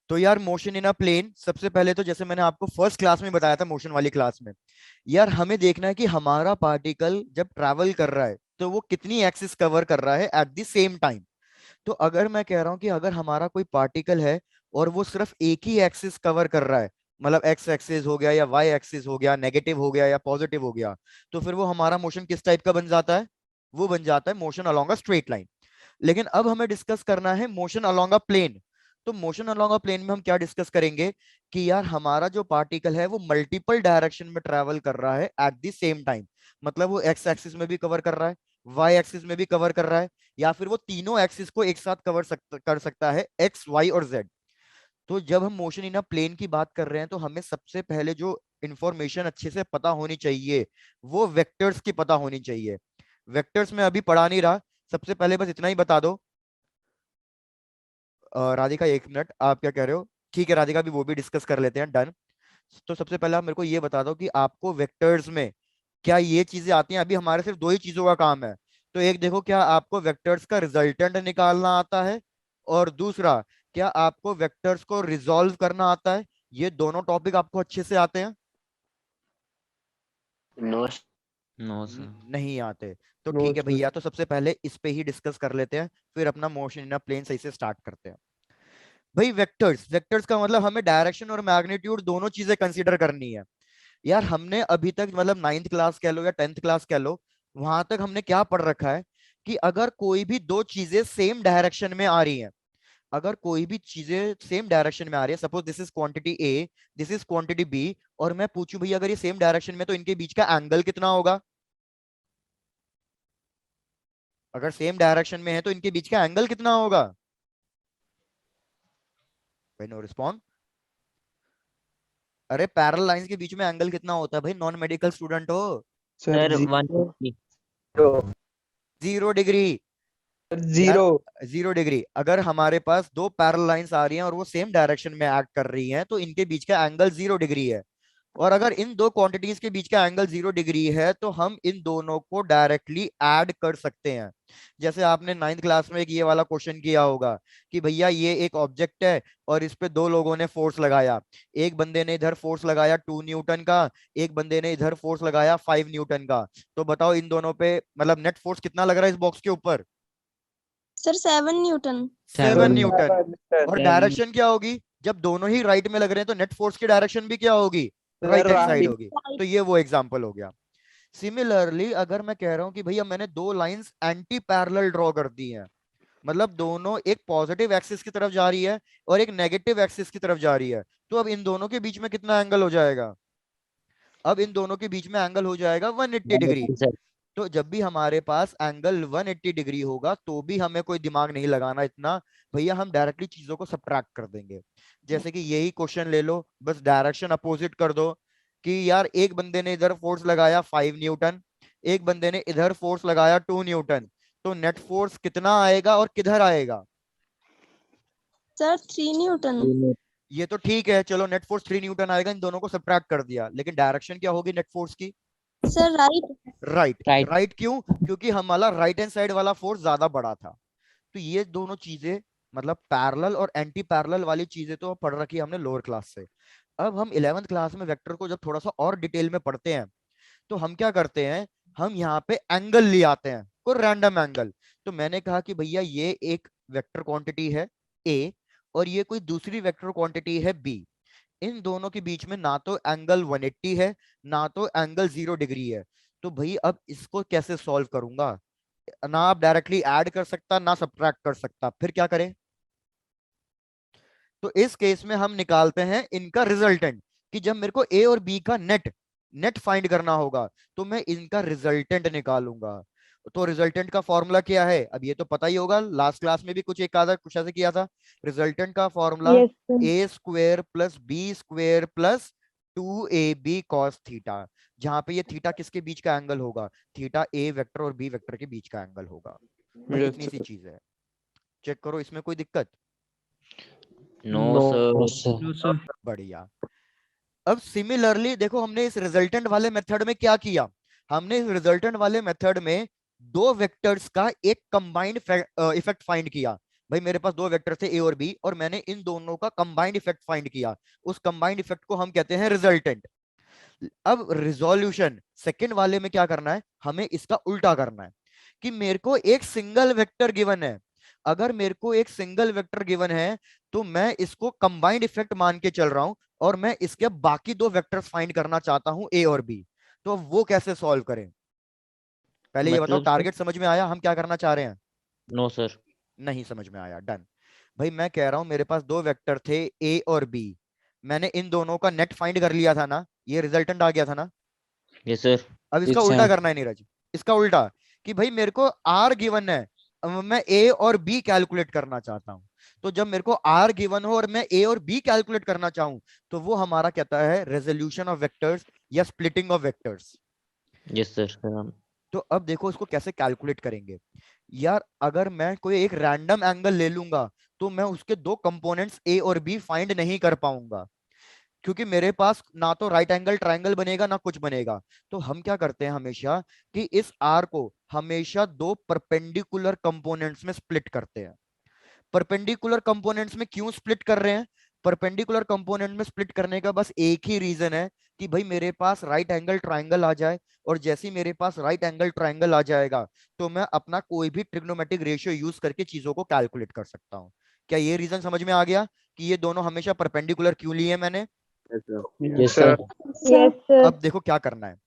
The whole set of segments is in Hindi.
तो यार मोशन इन अ प्लेन, सबसे पहले तो जैसे मैंने आपको फर्स्ट क्लास में बताया था, मोशन वाली क्लास में, यार हमें देखना है कि हमारा पार्टिकल जब ट्रैवल कर रहा है तो वो कितनी एक्सिस कवर कर रहा है एट द सेम टाइम। तो अगर मैं कह रहा हूं कि अगर हमारा कोई पार्टिकल है और वो सिर्फ एक ही एक्सिस कवर कर रहा है, मतलब एक्स एक्सिस हो गया या वाई एक्सिस हो गया, नेगेटिव हो गया या पॉजिटिव हो गया, तो फिर वो हमारा मोशन किस टाइप का बन जाता है? वो बन जाता है motion along a straight line. लेकिन अब हमें डिस्कस करना है मोशन अलोंग अ प्लेन। तो मोशन अलोंग अ प्लेन में हम क्या डिस्कस करेंगे कि यार हमारा जो पार्टिकल है वो मल्टीपल डायरेक्शन में ट्रेवल कर रहा है एट द सेम टाइम। मतलब वो एक्स एक्सिस में भी कवर कर रहा है, वाई एक्सिस में भी कवर कर रहा है, या फिर वो तीनों एक्सिस को एक साथ कर सकता है, एक्स वाई और जेड। तो जब हम मोशन इन अ प्लेन की बात कर रहे हैं तो हमें सबसे पहले जो इंफॉर्मेशन अच्छे से पता होनी चाहिए वो वेक्टर्स की पता होनी चाहिए। वेक्टर्स में अभी पढ़ा नहीं रहा, सबसे पहले बस इतना ही बता दो। राधिका एक मिनट, आप क्या कह रहे हो? ठीक है राधिका, भी वो भी डिस्कस कर लेते हैं, डन। तो सबसे पहले आप मेरे को ये बता दो कि आपको वेक्टर्स में क्या ये चीजें आती हैं? अभी हमारे सिर्फ दो ही चीजों का काम है। तो एक देखो, क्या आपको वेक्टर्स का रिजल्टेंट निकालना आता है? और दूसरा, क्या आपको वेक्टर्स को रिजॉल्व करना आता है? ये दोनों टॉपिक आपको अच्छे से आते हैं? नो। No sir. नहीं आते? तो नो ठीक है सर। भैया, तो सबसे पहले इस पे ही डिस्कस कर लेते हैं, फिर अपना मोशन इन अ प्लेन सही से स्टार्ट करते हैं। भाई वेक्टर्स, वेक्टर्स का मतलब हमें डायरेक्शन और मैग्नीट्यूड दोनों चीजें कंसीडर करनी है। यार हमने अभी तक मतलब नाइन्थ क्लास कह लो या टेंथ क्लास कह लो, वहां तक हमने क्या पढ़ रखा है कि अगर कोई भी दो चीजें सेम डायरेक्शन में आ रही हैं, अगर कोई भी चीजें सेम डायरेक्शन में आ रही है, suppose this is quantity A, this is quantity B, और मैं पूछूं भैया अगर ये सेम डायरेक्शन में तो इनके बीच का एंगल कितना होगा? अगर सेम डायरेक्शन में है तो इनके बीच का एंगल कितना होगा? भाई नो रिस्पॉन्ड। अरे पैरेलल लाइंस के बीच में एंगल कितना होता है भाई? नॉन मेडिकल स्टूडेंट हो? Sir sir zero. 150। 0 डिग्री। यार जीरो। 0 डिग्री। अगर हमारे पास दो पैरेलल लाइंस आ रही हैं और वो सेम डायरेक्शन में एक्ट कर रही हैं तो इनके बीच का एंगल 0 डिग्री है। और अगर इन दो क्वांटिटीज के बीच का एंगल 0 डिग्री है तो हम इन दोनों को डायरेक्टली ऐड कर सकते हैं। जैसे आपने नाइन्थ क्लास में एक ये वाला क्वेश्चन किया होगा कि भैया ये एक ऑब्जेक्ट है और इस पे दो लोगों ने फोर्स लगाया। एक बंदे ने इधर फोर्स लगाया 2 न्यूटन का, एक बंदे ने इधर फोर्स लगाया 5 न्यूटन का। तो बताओ इन दोनों पे मतलब नेट फोर्स कितना लग रहा है इस बॉक्स के ऊपर? Sir 7 Newton. 7 न्यूटन। और 7 डायरेक्शन क्या होगी? जब दोनों ही राइट में लग रहे हैं तो नेट फोर्स की डायरेक्शन भी क्या होगी? Sir right hand side right. होगी। तो ये वो एग्जांपल हो गया। सिमिलरली अगर मैं कह रहा हूं कि भैया मैंने दो लाइंस एंटी पैरेलल ड्रॉ कर दी हैं, मतलब दोनों एक पॉजिटिव एक्सिस की तरफ जा रही है और एक नेगेटिव एक्सिस की तरफ जा रही है, तो अब इन दोनों के बीच में कितना एंगल हो जाएगा? अब इन दोनों के बीच में एंगल हो जाएगा 180 डिग्री। 180 सर। तो जब भी हमारे पास एंगल 180 डिग्री होगा तो भी हमें कोई दिमाग नहीं लगाना इतना, भैया हम डायरेक्टली चीजों को सब्ट्रैक्ट कर देंगे। जैसे कि यही क्वेश्चन ले लो, बस डायरेक्शन अपोजिट कर दो कि यार एक बंदे ने इधर फोर्स लगाया 5 न्यूटन, एक बंदे ने इधर फोर्स लगाया 2 न्यूटन, तो नेट फोर्स कितना आएगा और किधर आएगा? Sir 3 Newton. ये तो ठीक है, चलो नेट फोर्स 3 न्यूटन आएगा, इन दोनों को सब्ट्रैक्ट कर दिया, लेकिन डायरेक्शन क्या होगी नेट फोर्स की? Sir right. Right. Right. Right क्यों? क्योंकि हमारा राइट हैंड साइड वाला फोर्स ज्यादा बड़ा था। तो ये दोनों चीजें, मतलब पैरेलल और एंटी पैरेलल वाली चीजें तो पढ़ रखी है हमने लोअर क्लास से। अब हम 11th क्लास में वेक्टर को जब थोड़ा सा और डिटेल में पढ़ते हैं तो हम क्या करते हैं, हम यहाँ पे एंगल ले आते हैं, कोई रैंडम एंगल। तो मैंने कहा कि भैया ये एक वेक्टर क्वांटिटी है ए और ये कोई दूसरी वेक्टर क्वांटिटी है बी। इन दोनों के बीच में ना तो एंगल 180 है ना तो एंगल 0 डिग्री है। तो भाई अब इसको कैसे सॉल्व करूंगा? ना आप डायरेक्टली ऐड कर सकता ना सब्ट्रैक्ट कर सकता, फिर क्या करें? तो इस केस में हम निकालते हैं इनका रिजल्टेंट, कि जब मेरे को ए और बी का नेट नेट फाइंड करना होगा तो मैं इनका रिजल्टेंट निकालूंगा। तो रिजल्टेंट का फॉर्मूला क्या है? अब ये तो पता ही होगा, लास्ट क्लास में भी कुछ एक आधा कुछ ऐसे किया था। रिजल्टेंट का formula yes sir. A square plus B square plus 2ab cos theta, जहां पे ये थीटा किसके बीच का एंगल होगा? थीटा ए वेक्टर और बी वेक्टर के बीच का एंगल होगा। भाई यस इतनी सी सर। चीज है, चेक करो इसमें कोई दिक्कत? No no sir. Sir. No sir. बढ़िया। अब सिमिलरली देखो, हमने इस रिजल्टेंट वाले मेथड में क्या किया, हमने इस रिजल्टेंट वाले मेथड में दो वेक्टर्स का एक कंबाइंड इफेक्ट फाइंड किया। भाई मेरे पास दो वेक्टर थे ए और बी, और मैंने इन दोनों का कंबाइंड इफेक्ट फाइंड किया, उस कंबाइंड इफेक्ट को हम कहते हैं रिजल्टेंट। अब रिजोल्यूशन सेकंड वाले में क्या करना है, हमें इसका उल्टा करना है कि मेरे को एक सिंगल वेक्टर गिवन है। अगर मेरे को एक सिंगल वेक्टर गिवन है तो मैं इसको कंबाइंड इफेक्ट मान के चल रहा हूं, और मैं इसके बाकी दो वेक्टर्स फाइंड करना चाहता हूं ए और बी। तो वो कैसे सॉल्व करें, पहले ये बताओ, मतलब सर, टारगेट समझ में आया हम क्या करना चाह रहे हैं? No sir. नहीं समझ में आया, डन। भाई मैं कह रहा हूं मेरे पास दो वेक्टर थे ए और बी, मैंने इन दोनों का नेट फाइंड कर लिया था ना, ये रिजल्टेंट आ गया था ना। Yes sir. अब इसका यस उल्टा सर। करना है नीरज, इसका उल्टा कि भाई मेरे को आर गिवन है, अब मैं ए और बी कैलकुलेट करना चाहता हूं। तो जब मेरे को आर गिवन हो और मैं ए और बी कैलकुलेट करना चाहूं, तो वो हमारा कहता है रेजोल्यूशन ऑफ वेक्टर्स या splitting of vectors. Yes sir. तो अब देखो इसको कैसे कैलकुलेट करेंगे। यार अगर मैं कोई एक रैंडम एंगल ले लूंगा तो मैं उसके दो कंपोनेंट्स ए और बी फाइंड नहीं कर पाऊंगा, क्योंकि मेरे पास ना तो राइट एंगल ट्रायंगल बनेगा ना कुछ बनेगा। तो हम क्या करते हैं हमेशा कि इस आर को हमेशा दो परपेंडिकुलर कंपोनेंट्स में स्प्लिट करते हैं। परपेंडिकुलर कंपोनेंट्स में क्यों स्प्लिट कर रहे हैं? परपेंडिकुलर कंपोनेंट में स्प्लिट करने का बस एक ही रीजन है कि भाई मेरे पास राइट एंगल ट्रायंगल आ जाए, और जैसे ही मेरे पास राइट एंगल ट्रायंगल आ जाएगा तो मैं अपना कोई भी ट्रिग्नोमेट्रिक रेशियो यूज करके चीजों को कैलकुलेट कर सकता हूं। क्या ये रीजन समझ में आ गया कि ये दोनों हमेशा परपेंडिकुलर क्यों लिए मैंने? Yes sir. Yes sir. अब देखो क्या करना है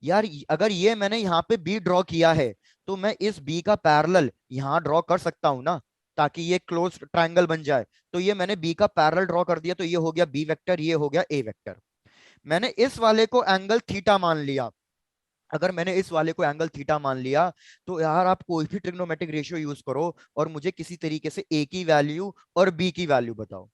यार, अगर ये मैंने यहाँ पे बी ड्रॉ किया है तो मैं इस बी का पैरेलल यहाँ ड्रॉ कर सकता हूं ना, ताकि ये क्लोज ट्रायंगल बन जाए। तो ये मैंने बी का पैरेलल ड्रॉ कर दिया, तो ये हो गया बी वेक्टर, ये हो गया ए वेक्टर। मैंने इस वाले को एंगल थीटा मान लिया। अगर मैंने इस वाले को एंगल थीटा मान लिया तो यार आप कोई भी ट्रिग्नोमेट्रिक रेशियो यूज करो और मुझे किसी तरीके से ए की वैल्यू और बी की वैल्यू बताओ।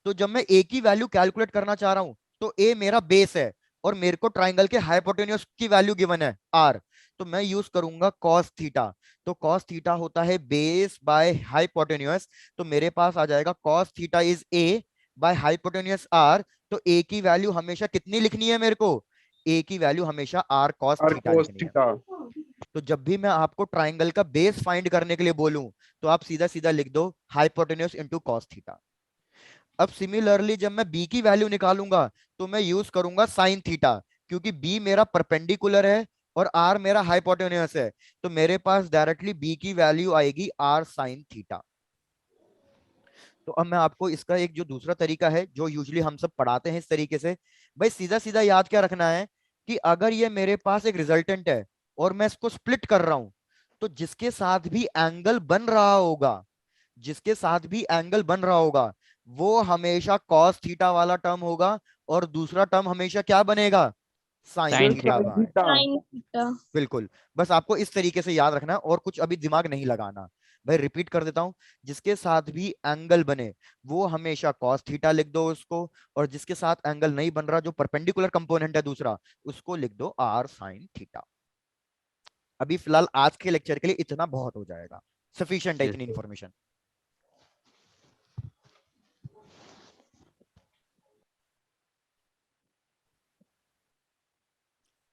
तो जब मैं ए की वैल्यू कैलकुलेट करना चाह रहा हूं तो ए मेरा बेस है, और मेरे को ट्राइंगल के हाइपोटेन्यूज की वैल्यू गिवन है आर, तो मैं यूज करूंगा कॉस थीटा। तो कॉस थीटा होता है बेस बाय हाइपोटेन्यूज, तो मेरे पास आ जाएगा cos theta is A by hypotenuse R. तो ए की वैल्यू हमेशा कितनी लिखनी है मेरे को? ए की वैल्यू हमेशा आर कॉस थीटा लिखनी है। तो जब भी मैं आपको ट्राइंगल का बेस फाइंड करने के लिए बोलूं तो आप सीधा सीधा लिख दो हाइपोटेन्यूज इनटू कॉस थीटा। अब सिमिलरली जब मैं बी की वैल्यू निकालूंगा तो मैं यूज करूंगा साइन थीटा, क्योंकि बी मेरा परपेंडिकुलर है और आर मेरा हाइपोटेन्यूस है। तो मेरे पास डायरेक्टली बी की वैल्यू आएगी आर साइन थीटा। तो अब मैं आपको इसका एक जो दूसरा तरीका है जो यूजुअली हम सब पढ़ाते हैं इस तरीके से, भाई सीधा सीधा याद क्या रखना है कि अगर ये मेरे पास एक रिजल्टेंट है और मैं इसको स्प्लिट कर रहा हूं, तो जिसके साथ भी एंगल बन रहा होगा, जिसके साथ भी एंगल बन रहा होगा वो हमेशा कॉस थीटा वाला टर्म होगा, और दूसरा टर्म हमेशा क्या बनेगा? Sine Sin theta theta। का। Sine theta. बिल्कुल, बस आपको इस तरीके से याद रखना है और कुछ अभी दिमाग नहीं लगाना। भाई रिपीट कर देता हूं, जिसके साथ भी एंगल बने वो हमेशा कॉस थीटा लिख दो उसको, और जिसके साथ एंगल नहीं बन रहा जो परपेंडिकुलर कंपोनेंट है दूसरा, उसको लिख दो आर साइन थीटा। अभी फिलहाल आज के लेक्चर के लिए इतना बहुत हो जाएगा, सफिशिएंट है इतनी इंफॉर्मेशन।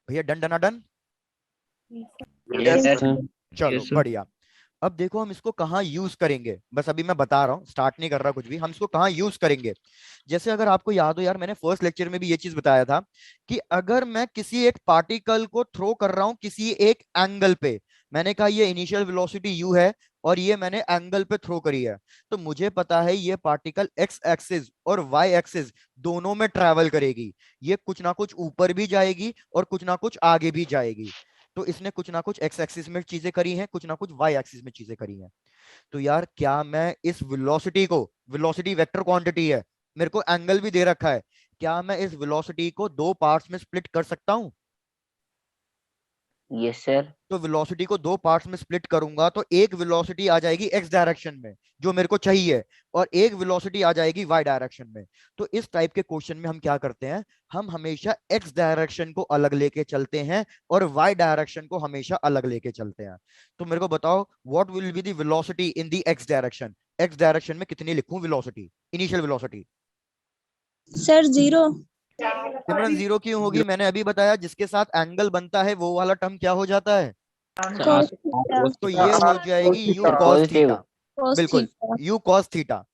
भैया डन डना डन? Yes sir. चलो Yes, sir। बढ़िया। अब देखो हम इसको कहाँ यूज करेंगे, बस अभी मैं बता रहा हूँ, स्टार्ट नहीं कर रहा कुछ भी, हम इसको कहाँ यूज करेंगे। जैसे अगर आपको याद हो यार, मैंने फर्स्ट लेक्चर में भी ये चीज बताया था कि अगर मैं किसी एक पार्टिकल को थ्रो कर रहा हूँ किसी एक एंगल पे, मैंने कहा ये इनिशियल वेलोसिटी u है और ये मैंने एंगल पे थ्रो करी है, तो मुझे पता है ये पार्टिकल एक्स एक्सिस और वाई एक्सिस दोनों में ट्रेवल करेगी। ये कुछ ना कुछ ऊपर भी जाएगी और कुछ ना कुछ आगे भी जाएगी। तो इसने कुछ ना कुछ एक्स एक्सिस में चीजें करी हैं, कुछ ना कुछ वाई एक्सिस में चीजें करी हैं। तो यार क्या मैं इस वेलोसिटी को, वेलोसिटी वेक्टर क्वांटिटी है, मेरे को एंगल भी दे रखा है, क्या मैं इस वेलोसिटी को दो पार्ट्स में स्प्लिट कर सकता हूं? Yes sir. तो वेलोसिटी को दो पार्ट्स में स्प्लिट करूंगा तो एक वेलोसिटी आ जाएगी एक्स डायरेक्शन में जो मेरे को चाहिए, और एक वेलोसिटी आ जाएगी वाई डायरेक्शन में। तो इस टाइप के क्वेश्चन में हम क्या करते हैं, हम हमेशा एक्स डायरेक्शन को अलग लेके चलते हैं और वाई डायरेक्शन को हमेशा अलग लेके चलते हैं। तो मेरे को बताओ what will be the velocity in the x direction? X direction में कितनी लिखूं वेलोसिटी, इनिशियल वेलोसिटी? सर 0। सिमरन जीरो क्यों होगी? मैंने अभी बताया जिसके साथ एंगल बनता है वो वाला टर्म क्या हो जाता है? cos theta. तो ये हो जाएगी u cos positive. Theta. cos बिल्कुल, theta. u cos theta.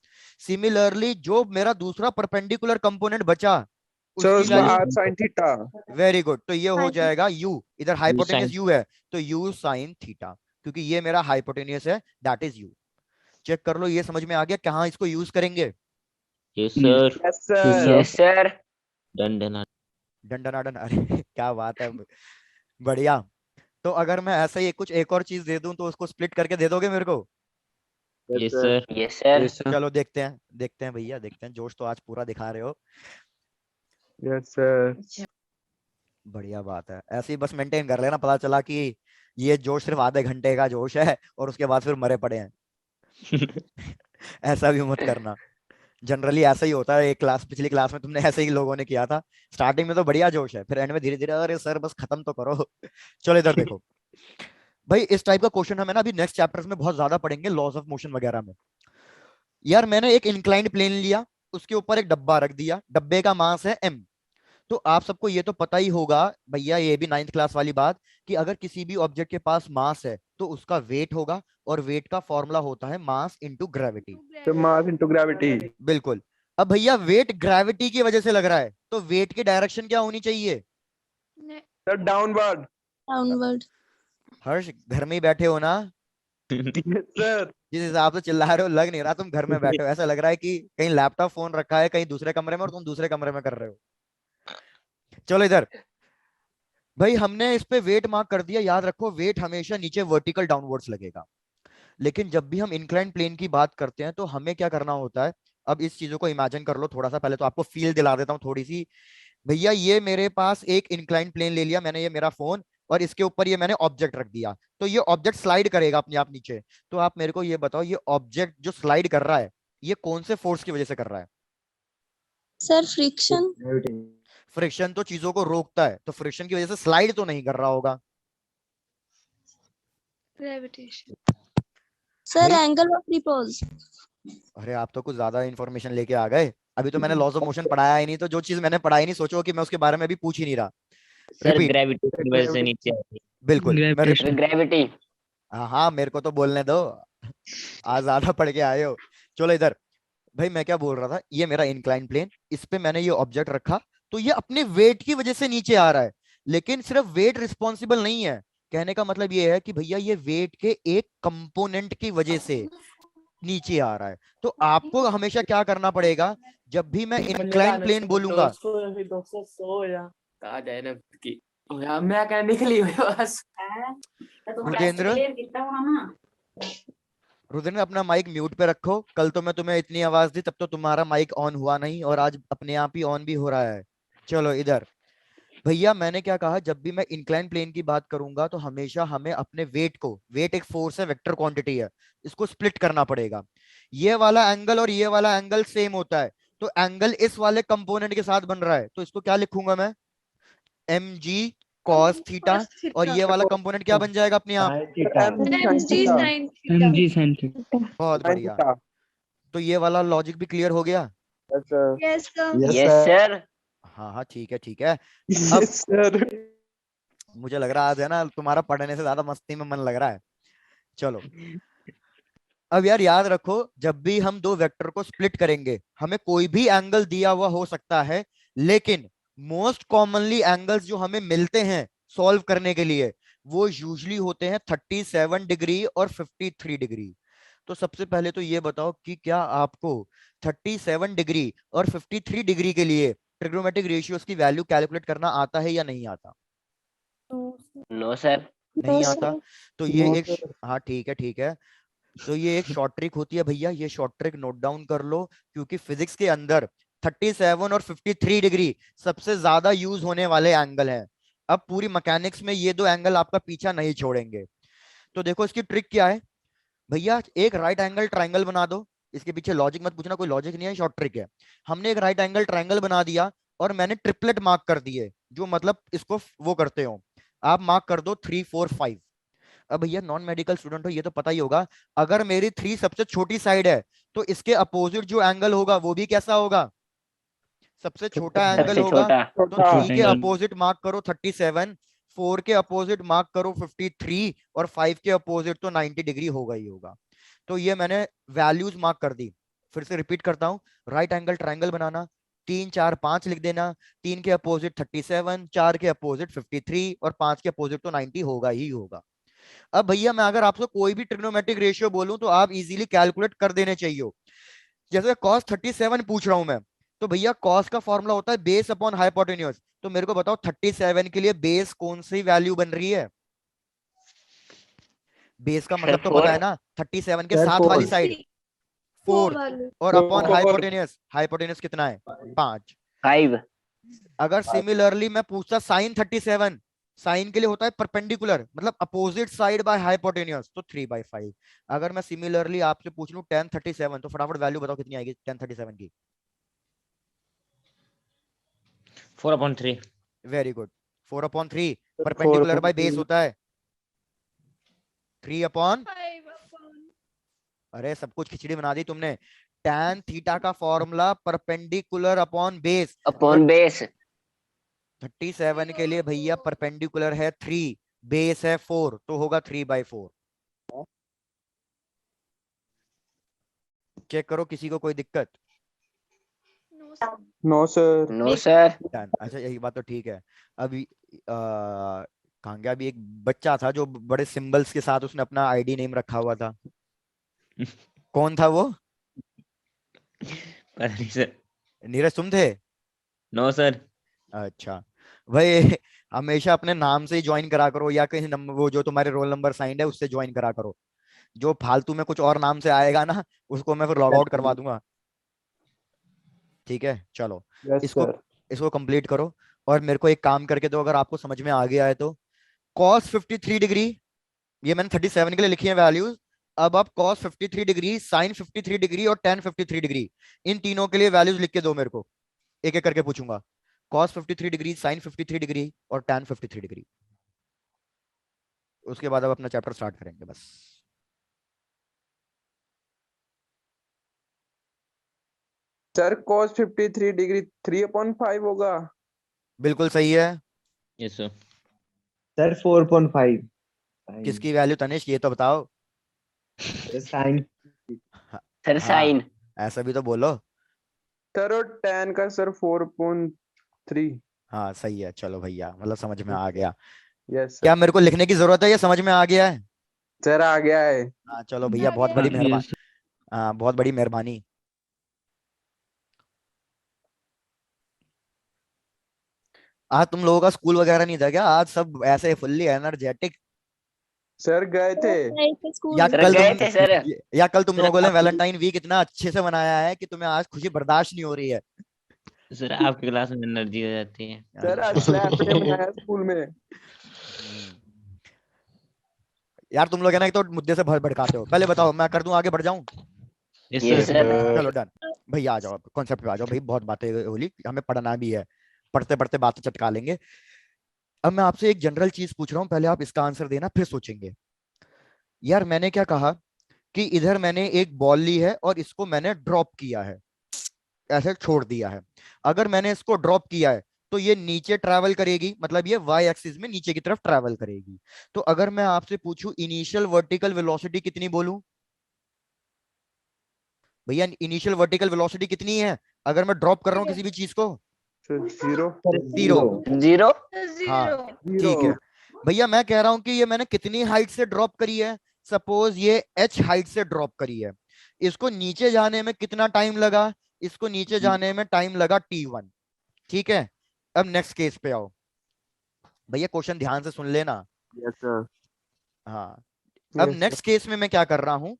Similarly जो मेरा दूसरा परपेंडिकुलर कंपोनेंट बचा सर उसकी उसका value, r sin theta. Very good, तो ये हो Sin जाएगा u, इधर sin हाइपोटेन्यूस u है तो u sin थीटा, क्योंकि ये मेरा हाइपोटेन्यूस है, दैट इज u। चेक कर लो, ये समझ में आ गया कहाँ इसको यूज करेंगे। yes sir yes sir. yes sir done done डंडनाडन, अरे क्या बात है, बढ़िया। तो अगर मैं ऐसा ही कुछ एक और चीज दे दूं तो उसको स्प्लिट करके दे दोगे मेरे को? yes sir yes sir yes sir. चलो देखते हैं भैया, देखते हैं, जोश तो आज पूरा दिखा रहे हो। Yes sir. बढ़िया बात है, ऐसे ही बस मेंटेन कर लेना, पता चला कि ये जोश सिर्फ आधे घंटे का जोश है और उसके बाद फिर मरे पड़े हैं। ऐसा भी मत करना, जनरली ऐसा ही होता है। एक क्लास, पिछली क्लास में तुमने ऐसे ही लोगों ने किया था, स्टार्टिंग में तो बढ़िया जोश है, फिर एंड में धीरे धीरे अरे सर बस खत्म तो करो। चलो इधर देखो भाई, इस टाइप का क्वेश्चन हमें ना अभी नेक्स्ट चैप्टर्स में बहुत ज्यादा पढ़ेंगे, लॉज ऑफ मोशन वगैरह में। यार मैंने एक इंक्लाइंड प्लेन लिया, उसके ऊपर एक डब्बा रख दिया, डब्बे का मास है m। तो आप सबको ये तो पता ही होगा भैया, ये भी 9th क्लास वाली बात, कि अगर किसी भी ऑब्जेक्ट के पास मास है तो उसका वेट होगा, और वेट का फॉर्मूला होता है मास इनटू ग्रेविटी। तो मास इनटू ग्रेविटी। बिल्कुल। अब भैया वेट ग्रेविटी की वजह से लग रहा है, तो वेट की डायरेक्शन क्या होनी चाहिए? Sir downward. downward. हर्ष घर में ही बैठे हो ना? Yes sir. जिस हिसाब से चिल्ला रहे हो लग नहीं रहा तुम घर में बैठे हो, ऐसा लग रहा है कि कहीं लैपटॉप फोन रखा है कहीं दूसरे कमरे में और तुम दूसरे कमरे में कर रहे हो। चलो इधर भाई, हमने इस पे वेट मार्क कर दिया। याद रखो वेट हमेशा नीचे वर्टिकल डाउनवर्ड्स लगेगा, लेकिन जब भी हम इंक्लाइन प्लेन की बात करते हैं तो हमें क्या करना होता है। अब इस चीजों को इमेजिन कर लो थोड़ा सा, पहले तो आपको फील दिला देता हूँ थोड़ी सी। भैया ये मेरे पास एक इंक्लाइन प्लेन ले लिया मैंने, ये मेरा फोन, और इसके ऊपर ये मैंने ऑब्जेक्ट रख दिया, तो ये ऑब्जेक्ट स्लाइड करेगा अपने आप नीचे। तो आप मेरे को ये बताओ, ये ऑब्जेक्ट जो स्लाइड कर रहा है ये कौन से फोर्स की वजह से कर रहा है? Sir, friction. फ्रिक्शन तो चीजों को रोकता है, तो फ्रिक्शन की वजह से स्लाइड तो नहीं कर रहा होगा। Gravitation. Sir, भाई angle of repose. अरे आप तो कुछ ज्यादा इंफॉर्मेशन लेके आ गए, अभी तो मैंने लॉज ऑफ मोशन पढ़ाया ही नहीं, तो जो चीज मैंने पढ़ाई नहीं सोचो कि मैं उसके बारे में अभी पूछ ही नहीं रहा। sir repeat. gravity की वजह से नीचे आती बिल्कुल मैं है gravity हाँ हाँ मेरे को तो बोलने दो, आज ज्यादा पढ़ के आए हो। चलो इधर भाई, मैं क्या बोल रहा था, ये मेरा इंक्लाइन प्लेन, इस पे मैंने ये ऑब्जेक्ट रखा, तो ये अपने वेट की वजह से नीचे आ रहा है, लेकिन सिर्फ वेट रिस्पॉन्सिबल नहीं है। कहने का मतलब ये है कि भैया ये वेट के एक कंपोनेंट की वजह से नीचे आ रहा है। तो आपको हमेशा क्या करना पड़ेगा, जब भी मैं इंक्लाइन प्लेन बोलूंगा, मैं क्या निकली हुई बस रुद्रेंद्र रुद्रेंद्र अपना माइक म्यूट पे रखो। कल तो मैं तुम्हें इतनी आवाज दी तब तो तुम्हारा माइक ऑन हुआ नहीं, और आज अपने आप ही ऑन भी हो रहा है। चलो इधर भैया, मैंने क्या कहा, जब भी मैं इंक्लाइन प्लेन की बात करूंगा तो हमेशा हमें अपने वेट को, वेट एक फोर्स है, वेक्टर क्वांटिटी है, इसको स्प्लिट करना पड़ेगा। ये वाला एंगल और ये वाला एंगल सेम होता है, तो एंगल इस वाले कंपोनेंट के साथ बन रहा है, तो इसको क्या लिखूंगा मैं, mg cos थीटा, और ये वाला कंपोनेंट क्या बन जाएगा अपने आप, mg sin theta. बहुत बढ़िया। तो ये वाला लॉजिक भी क्लियर हो गया? Yes, sir. yes sir हाँ हाँ ठीक है ठीक है। Yes sir. मुझे लग रहा है ना तुम्हारा पढ़ने से ज्यादा मस्ती में मन लग रहा है। चलो अब यार याद रखो, जब भी हम दो वेक्टर को स्प्लिट करेंगे हमें कोई भी एंगल दिया हुआ हो सकता है, लेकिन मोस्ट कॉमनली एंगल्स जो हमें मिलते हैं सॉल्व करने के लिए वो यूजुअली होते हैं 37 डिग्री और 53 डिग्री। तो सबसे पहले तो ये बताओ कि क्या आपको 37 डिग्री और 53 डिग्री के लिए ट्रिग्नोमेट्रिक रेशियोज की वैल्यू कैलकुलेट करना आता है या नहीं आता? no sir नहीं No, आता। sir. तो ये एक, हाँ ठीक है ठीक है, तो ये एक शॉर्ट ट्रिक होती है भैया, ये शॉर्ट ट्रिक नोट डाउन कर लो, क्योंकि फिजिक्स के अंदर 37 और 53 डिग्री सबसे ज्यादा यूज होने वाले एंगल हैं। अब पूरी मैकेनिक्स में ये दो एंगल आपका पीछा नहीं छोड़ेंगे। तो देखो इसकी ट्रिक क्या है भैया, एक राइट एंगल ट्राइंगल बना दो, इसके पीछे लॉजिक मत पूछना, कोई लॉजिक नहीं है, शॉर्ट ट्रिक है। हमने एक राइट एंगल ट्राइंगल बना दिया और मैंने ट्रिपलेट मार्क कर दिए, जो मतलब इसको वो करते हो, आप मार्क कर दो 3 4 5। अब भैया नॉन मेडिकल स्टूडेंट हो, ये तो पता ही होगा, अगर मेरी 3 सबसे छोटी साइड है तो इसके अपोजिट जो एंगल होगा वो भी कैसा होगा, सबसे छोटा एंगल सबसे होगा। छोटा तो 3 के अपोजिट मार्क करो 37, 4 के अपोजिट मार्क करो 53, और 5 के अपोजिट तो 90 डिग्री होगा ही होगा। तो ये मैंने वैल्यूज मार्क कर दी। फिर से रिपीट करता हूँ, राइट एंगल ट्रायंगल बनाना, 3 4 5 लिख देना, 3 के अपोजिट 37, 4 के अपोजिट 53 और 5 के अपोजिट तो 90 होगा ही होगा। अब भैया मैं अगर आपसे कोई भी ट्रिग्नोमेट्रिक रेशियो बोलूं तो आप इजीली कैलकुलेट कर देने चाहिए। जैसे cos 37 पूछ रहा हूं मैं, तो भैया cos का फॉर्मूला होता है बेस अपॉन हाइपोटेन्यूज। तो मेरे को बताओ 37 के लिए बेस कौन सी वैल्यू बन रही है? बेस का मतलब तो पता है ना, 37 के Sir, साथ वाली साइड 4 value. और अपॉन Four. हाइपोटेन्यूज, हाइपोटेन्यूज कितना है? 5। 5 अगर सिमिलरली मैं पूछता साइन 37, साइन के लिए होता है परपेंडिकुलर मतलब अपोजिट साइड बाय हाइपोटेन्यूज, तो 3/5। अगर मैं सिमिलरली आपसे पूछ लूं tan 37, तो फटाफट वैल्यू बताओ कितनी आएगी tan 37 की? 4/3 very good, 4/3। Sir, perpendicular by 4/3. Base होता है 3 अपॉन, 5 upon. अरे सब कुछ खिचड़ी बना दी तुमने। tan थीटा का formula perpendicular upon base. Upon base 37 के लिए भैया परपेंडिकुलर है 3, बेस है 4, तो होगा 3/4। चेक करो किसी को कोई दिक्कत? No, sir. No, sir. No sir Done। अच्छा यही बात तो ठीक है। अभी कहाँ गया? अभी एक बच्चा था जो बड़े सिंबल्स के साथ उसने अपना आईडी नेम रखा हुआ था, कौन था वो? पता नहीं सर नीरज तुम थे? नो सर अच्छा भाई, हमेशा अपने नाम से ही ज्वाइन करा करो या कहीं नंबर वो जो तुम्हारे रोल नंबर साइंड है उससे ज्वाइन करा करो। जो फालतू में कुछ और नाम से आएगा ना, उसको मैं फिर लॉग आउट करवा दूंगा। ठीक है चलो, Yes, इसको sir. इसको कंप्लीट करो और मेरे को एक काम करके दो, अगर आपको समझ में आ गया है तो। cos 53 डिग्री, ये मैंने 37 के लिए लिखी है वैल्यूज। अब आप cos 53 डिग्री, sin 53 डिग्री और tan 53 डिग्री, इन तीनों के लिए वैल्यूज लिख के दो मेरे को। एक एक करके पूछूंगा, cos 53 डिग्री, sin 53 डिग्री और tan 53 डिग्री। उसके बाद अब अपना चैप्टर स्टार्ट करेंगे बस। Sir, cos 53 degree 3/5 होगा. बिल्कुल सही है। यस सर सर 4.5 किसकी वैल्यू तनिष्क, ये तो बताओ। साइन सर हाँ साइन ऐसा भी तो बोलो। Sir, और tan का sir 4.3. हाँ सही है, चलो भैया मतलब समझ में आ गया। Yes, sir. क्या मेरे को लिखने की जरूरत है या समझ में आ गया है? Sir, आ गया है. हाँ चलो भैया, आ बहुत गया। बड़ी मेहरबानी। हाँ बहुत बड़ी मेहरबानी। आज तुम लोगों का स्कूल वगैरह नहीं था क्या? आज सब ऐसे फुल्ली एनर्जेटिक? Sir, गए थे. गए थे school. या सर कल गए तुम थे सर या कल तुम सर लोगों ने आपकी वैलेंटाइन वीक इतना अच्छे से मनाया है कि तुम्हें आज खुशी बर्दाश्त नहीं हो रही है। सर आपकी क्लास में एनर्जी हो जाती है Sir, आज अच्छा। slap day मनाया स्कूल में. हम्म। यार तुम लोग है ना, एक तो मुद्दे से भड़काते हो। पहले बताओ मैं कर दूं, आगे बढ़ जाऊं? Yes Yes, sir sir. चलो डन। भैया आ जाओ, कॉन्सेप्ट पे आ जाओ भाई, बहुत बातें होली, हमें पढ़ना भी है, पढ़ते पढ़ते बातें चटका लेंगे। अब मैं आपसे एक जनरल चीज पूछ रहा हूँ, पहले आप इसका आंसर देना फिर सोचेंगे। यार मैंने क्या कहा कि इधर मैंने एक बॉल ली है और इसको मैंने ड्रॉप किया है, ऐसे छोड़ दिया है। अगर मैंने इसको ड्रॉप किया है तो ये नीचे ट्रैवल करेगी, मतलब ये वाई एक्सिस में नीचे की तरफ ट्रैवल करेगी। तो अगर मैं आपसे पूछूं इनिशियल वर्टिकल वेलोसिटी कितनी बोलूं? भैया इनिशियल वर्टिकल वेलोसिटी कितनी है अगर मैं ड्रॉप कर रहा हूं किसी भी चीज को? Sir, 0. 0। जीरो हाँ Zero. ठीक है। 0. भैया मैं कह रहा हूं कि ये मैंने कितनी हाइट से ड्रॉप करी है? सपोज ये h हाइट से ड्रॉप करी है, इसको नीचे जाने में कितना टाइम लगा? इसको नीचे जाने में टाइम लगा t1। ठीक है, अब नेक्स्ट केस पे आओ। भैया क्वेश्चन ध्यान से सुन लेना। Yes, sir. हाँ अब Yes, sir. नेक्स्ट केस में मैं क्या कर रहा हूं,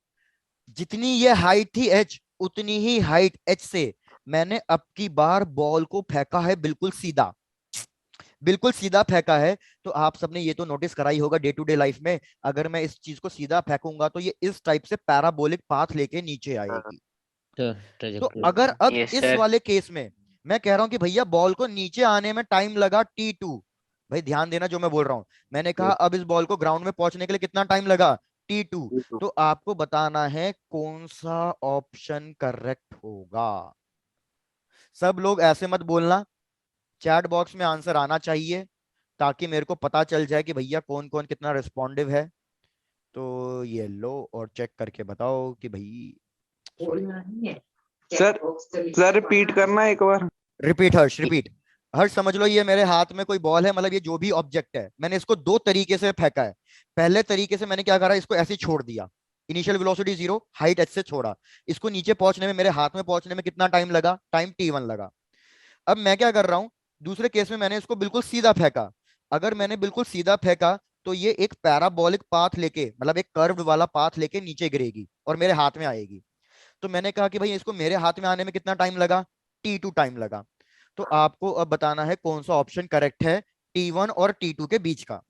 जितनी ये हाइट थी h, उतनी ही हाइट h से मैंने अब की बार बॉल को फेंका है बिल्कुल सीधा, बिल्कुल सीधा फेंका है। तो आप सबने ये तो नोटिस करा ही होगा डे टू डे लाइफ में, अगर मैं इस चीज को सीधा फेंकूंगा तो ये इस टाइप से पैराबोलिक पाथ लेके नीचे आएगी। तो अगर अब यस इस सर वाले केस में मैं कह रहा हूं कि भैया बॉल को नीचे आने में टाइम लगा t2, भाई ध्यान देना जो मैं बोल रहा हूं, मैंने कहा अब इस बॉल को ग्राउंड में पहुंचने के लिए कितना टाइम लगा? t2। तो आपको बताना है कौन सा ऑप्शन करेक्ट होगा। सब लोग ऐसे मत बोलना, चैट बॉक्स में आंसर आना चाहिए ताकि मेरे को पता चल जाए कि भैया कौन कौन कितना रिस्पॉन्डिव है। तो ये लो और चेक करके बताओ कि भाई सर सर रिपीट करना एक बार। रिपीट हर्ष रिपीट। हर्ष समझ लो ये मेरे हाथ में कोई बॉल है, मतलब ये जो भी ऑब्जेक्ट है मैंने इसको दो तरीके से फेंका है। पहले तरीके से मैंने क्या करा, इसको ऐसे ही छोड़ दिया, इनिशियल वेलोसिटी 0, हाइट h से छोड़ा। इसको नीचे पहुंचने में, मेरे हाथ में पहुंचने में कितना टाइम लगा, टाइम t1 लगा। अब मैं क्या कर रहा हूं, दूसरे केस में मैंने इसको बिल्कुल सीधा फेंका। अगर मैंने बिल्कुल सीधा फेंका तो ये एक पैराबोलिक पाथ लेके, मतलब एक कर्व्ड वाला पाथ लेके नीचे गिरेगी और मेरे हाथ में आएगी। तो मैंने कहा कि भाई इसको मेरे हाथ में आने में कितना टाइम लगा, t2 टाइम लगा। तो आपको अब बताना है कौन सा ऑप्शन करेक्ट है t1 और t2 के बीच का।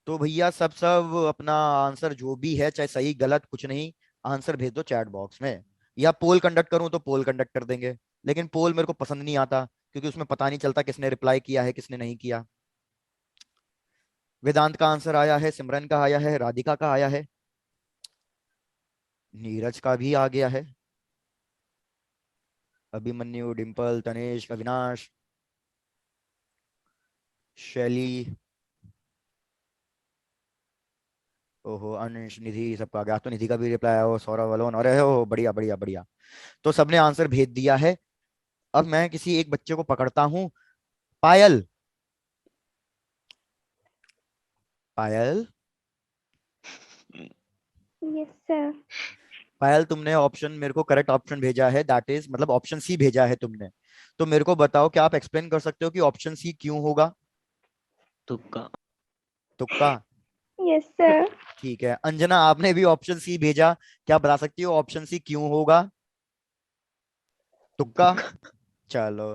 तो भैया सब सब अपना आंसर जो भी है, चाहे सही गलत कुछ नहीं, आंसर भेज दो चैट बॉक्स में। या पोल कंडक्ट करूं तो पोल कंडक्ट कर देंगे, लेकिन पोल मेरे को पसंद नहीं आता क्योंकि उसमें पता नहीं चलता किसने रिप्लाई किया है किसने नहीं किया। वेदांत का आंसर आया है, सिमरन का आया है, राधिका का आया है, नीरज का भी आ गया है, अभिमन्यु, डिंपल, तनेश, अविनाश, शैली, ओहो, अंश, निधि, सबका आ गया। तो निधि का भी रिप्लाई आया हो, सौरभ, वलोन, अरे हो बढ़िया बढ़िया बढ़िया। तो सबने आंसर भेज दिया है। अब मैं किसी एक बच्चे को पकड़ता हूं, पायल। पायल, Yes, sir. पायल तुमने ऑप्शन मेरे को करेक्ट ऑप्शन भेजा है, दैट इज मतलब ऑप्शन सी भेजा है तुमने। तो मेरे को बताओ, क्या आप एक्सप्लेन कर सकते हो कि ऑप्शन सी क्यों होगा? तुक्का। तुक्का? Yes, sir. ठीक है। अंजना, आपने भी ऑप्शन सी भेजा, क्या बता सकती हो ऑप्शन सी क्यों होगा? तुक्का? चलो।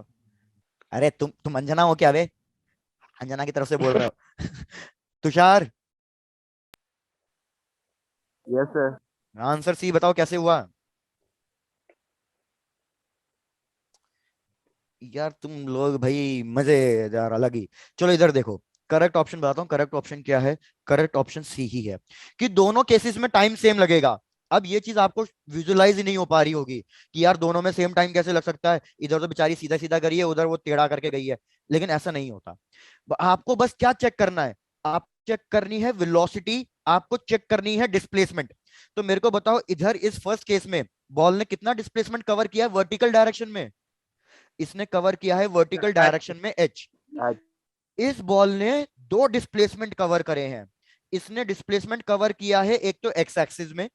अरे तुम अंजना हो क्या बे? अंजना की तरफ से बोल रहे हो? Tushar, yes sir. Answer C बताओ कैसे हुआ? यार तुम लोग भाई मजेदार अलग ही। चलो इधर देखो, करेक्ट ऑप्शन बताता हूँ। करेक्ट ऑप्शन क्या है? करेक्ट ऑप्शन सी ही है कि दोनों केसेस में टाइम सेम लगेगा। अब ये चीज आपको विजुअलाइज ही नहीं हो पा रही होगी कि यार दोनों में सेम टाइम कैसे लग सकता है, इधर तो बेचारी सीधा सीधा करी है, उधर वो टेढ़ा करके गई है। लेकिन ऐसा नहीं होता। आपको बस क्या चेक करना है, आप चेक करनी है वेलोसिटी, आपको चेक करनी है डिस्प्लेसमेंट। तो मेरे को बताओ, इधर इस फर्स्ट केस में बॉल ने कितना डिस्प्लेसमेंट कवर किया है वर्टिकल डायरेक्शन में? इसने कवर किया है वर्टिकल डायरेक्शन में h। इस बॉल ने दो डिस्प्लेसमेंट कवर करे हैं। इसने डिस्प्लेसमेंट कवर किया है एक तो x एक्सिस में,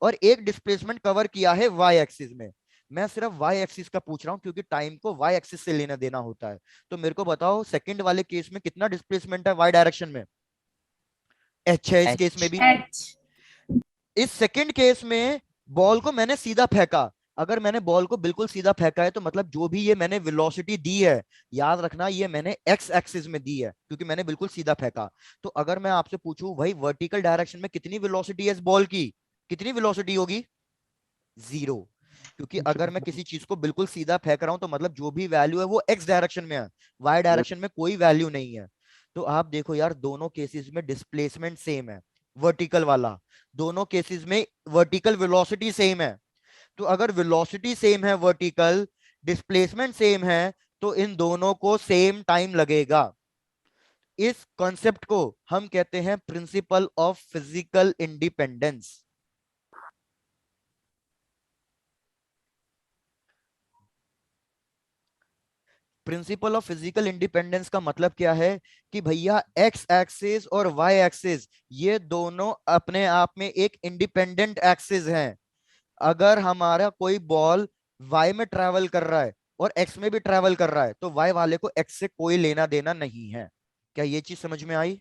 और एक डिस्प्लेसमेंट कवर किया है y एक्सिस में। मैं सिर्फ y एक्सिस का पूछ रहा हूं क्योंकि टाइम को y एक्सिस से लेना देना होता है। तो मेरे को बताओ सेकंड वाले केस में कितना डिस्प्लेसमेंट है y डायरेक्शन में? h है इस केस में भी। इस सेकंड केस में बॉल को मैंने सीधा फेंका। अगर मैंने बॉल को बिल्कुल सीधा फेंका है तो मतलब जो भी ये मैंने वेलोसिटी दी है, याद रखना ये मैंने एक्स एक्सिस में दी है क्योंकि मैंने बिल्कुल सीधा फेंका। तो अगर मैं आपसे पूछूं भाई वर्टिकल डायरेक्शन में कितनी वेलोसिटी है इस बॉल की, कितनी वेलोसिटी होगी? 0। क्योंकि अगर मैं किसी चीज को बिल्कुल सीधा फेंक रहा हूं तो मतलब जो भी वैल्यू है वो एक्स डायरेक्शन में है, वाई डायरेक्शन में कोई वैल्यू नहीं है। तो आप देखो यार, दोनों केसेस में डिस्प्लेसमेंट सेम है, वर्टिकल वाला। दोनों केसेस में वर्टिकल वेलोसिटी सेम है। तो अगर वेलोसिटी सेम है, वर्टिकल डिस्प्लेसमेंट सेम है, तो इन दोनों को सेम टाइम लगेगा। इस कॉन्सेप्ट को हम कहते हैं principle of physical independence. Principle of physical independence का मतलब क्या है कि भैया एक्स एक्सिस और वाई एक्सिस ये दोनों अपने आप में एक इंडिपेंडेंट एक्सिस हैं। अगर हमारा कोई बॉल वाई में ट्रेवल कर रहा है और एक्स में भी ट्रेवल कर रहा है तो वाई वाले को एक्स से कोई लेना देना नहीं है। क्या ये चीज समझ में आई?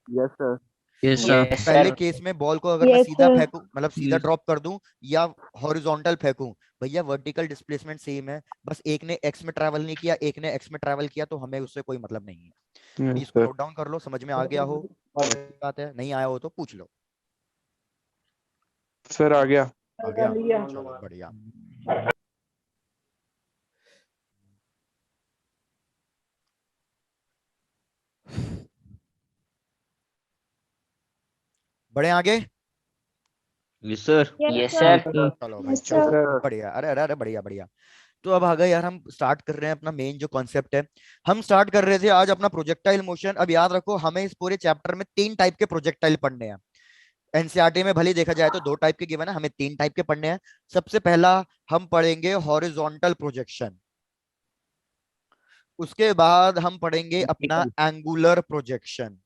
Yes sir. यस तो सर। पहले केस में बॉल को अगर मैं Yes, सीधा sir. फेंकूं, मतलब सीधा ड्रॉप कर दूं या हॉरिजॉन्टल फेंकूं, भैया वर्टिकल डिस्प्लेसमेंट सेम है। बस एक ने एक्स में ट्रैवल नहीं किया, एक ने एक्स में ट्रैवल किया, तो हमें उससे कोई मतलब नहीं है। Yes please sir. Note down कर लो, समझ में आ गया हो तो अच्छी बात है, नहीं आया हो तो पूछ लो। सर आ गया। आ गया? चलो बढ़िया। बड़े आगे। Yes sir. Yes, yes sir. Sir. चलो भाई Yes, चलो, sir. सर बढ़िया। अरे अरे अरे बढ़िया बढ़िया। तो अब आ गए यार, हम स्टार्ट कर रहे हैं अपना मेन जो कॉन्सेप्ट है। हम स्टार्ट कर रहे थे आज अपना प्रोजेक्टाइल मोशन। अब याद रखो, हमें इस पूरे चैप्टर में 3 टाइप के प्रोजेक्टाइल पढ़ने हैं। एनसीईआरटी में भले देखा जाए तो 2 टाइप के गिवन है, हमें 3 टाइप के पढ़ने हैं। सबसे पहला हम पढ़ेंगे हॉरिजॉन्टल प्रोजेक्शन, उसके बाद हम पढ़ेंगे अपना एंगुलर प्रोजेक्शन,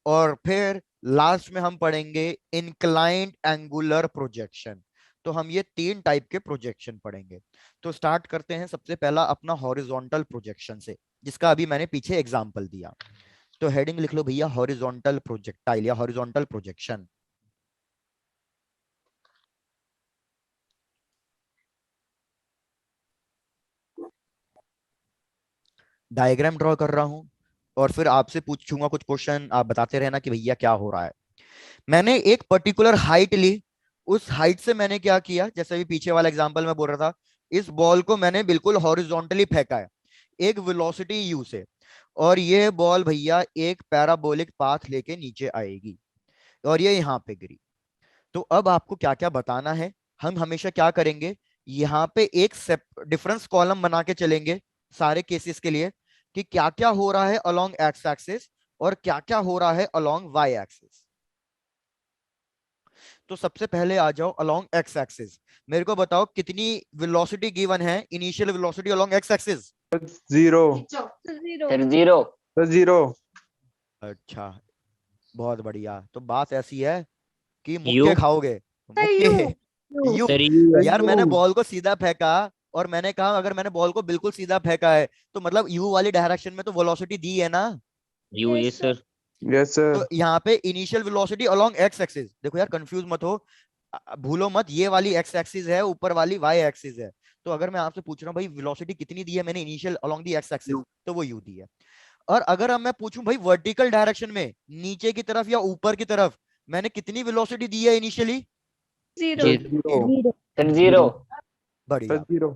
और फिर लास्ट में हम पढ़ेंगे इंक्लाइंड एंगुलर प्रोजेक्शन। तो हम ये 3 टाइप के प्रोजेक्शन पढ़ेंगे। तो स्टार्ट करते हैं सबसे पहला अपना हॉरिजॉन्टल प्रोजेक्शन से, जिसका अभी मैंने पीछे एग्जांपल दिया। तो हेडिंग लिख लो भैया, हॉरिजॉन्टल प्रोजेक्टाइल या हॉरिजॉन्टल प्रोजेक्शन। डायग्राम ड्रॉ कर रहा हूं और फिर आपसे पूछूंगा कुछ क्वेश्चन, आप बताते रहना कि भैया क्या हो रहा है। मैंने एक पर्टिकुलर हाइट ली, उस हाइट से मैंने क्या किया, जैसे भी पीछे वाला एग्जांपल में बोल रहा था, इस बॉल को मैंने बिल्कुल हॉरिजॉन्टली फेंका है एक वेलोसिटी यू से, और ये बॉल भैया एक पैराबोलिक पाथ लेके नीचे आएगी और ये यहाँ पे गिरी। तो अब आपको क्या क्या बताना है, हम हमेशा क्या करेंगे, यहाँ पे एक डिफरेंस कॉलम बना के चलेंगे सारे केसेस के लिए, कि क्या क्या हो रहा है अलोंग एक्स एक्सिस और क्या क्या हो रहा है अलोंग वाई एक्सिस। तो सबसे पहले आ जाओ अलोंग एक्स एक्सिस। मेरे को बताओ कितनी वेलोसिटी गिवन है, initial velocity along X axis? 0। Zero. Sir 0। Sir 0। अच्छा, बहुत बढ़िया। तो बात ऐसी है कि यू मुक्के खाओगे, Sir, मुक्के। you. यू, सर यू यार मैंने यू। बॉल को सीधा फेंका, और मैंने कहा अगर मैंने बॉल को बिल्कुल सीधा फेंका है तो मतलब यू वाली डायरेक्शन में तो वेलोसिटी दी है ना। यू Yes, ये sir. सर। Yes sir. तो यहाँ पे initial velocity along X axis, देखो यार कंफ्यूज मत हो, भूलो मत, ये वाली एक्स एक्सिस है, ऊपर वाली वाई एक्सिस है। तो अगर मैं आपसे पूछ रहा हूँ भाई वेलोसिटी कितनी दी है मैंने initial along the x axis, तो वो यू दी है। और अगर अब मैं पूछूं भाई वर्टिकल डायरेक्शन में, नीचे की तरफ या ऊपर की तरफ, मैंने कितनी वेलोसिटी दी है इनिशियली? Zero. सर जी 0। सर 0। सर बढ़िया। 0।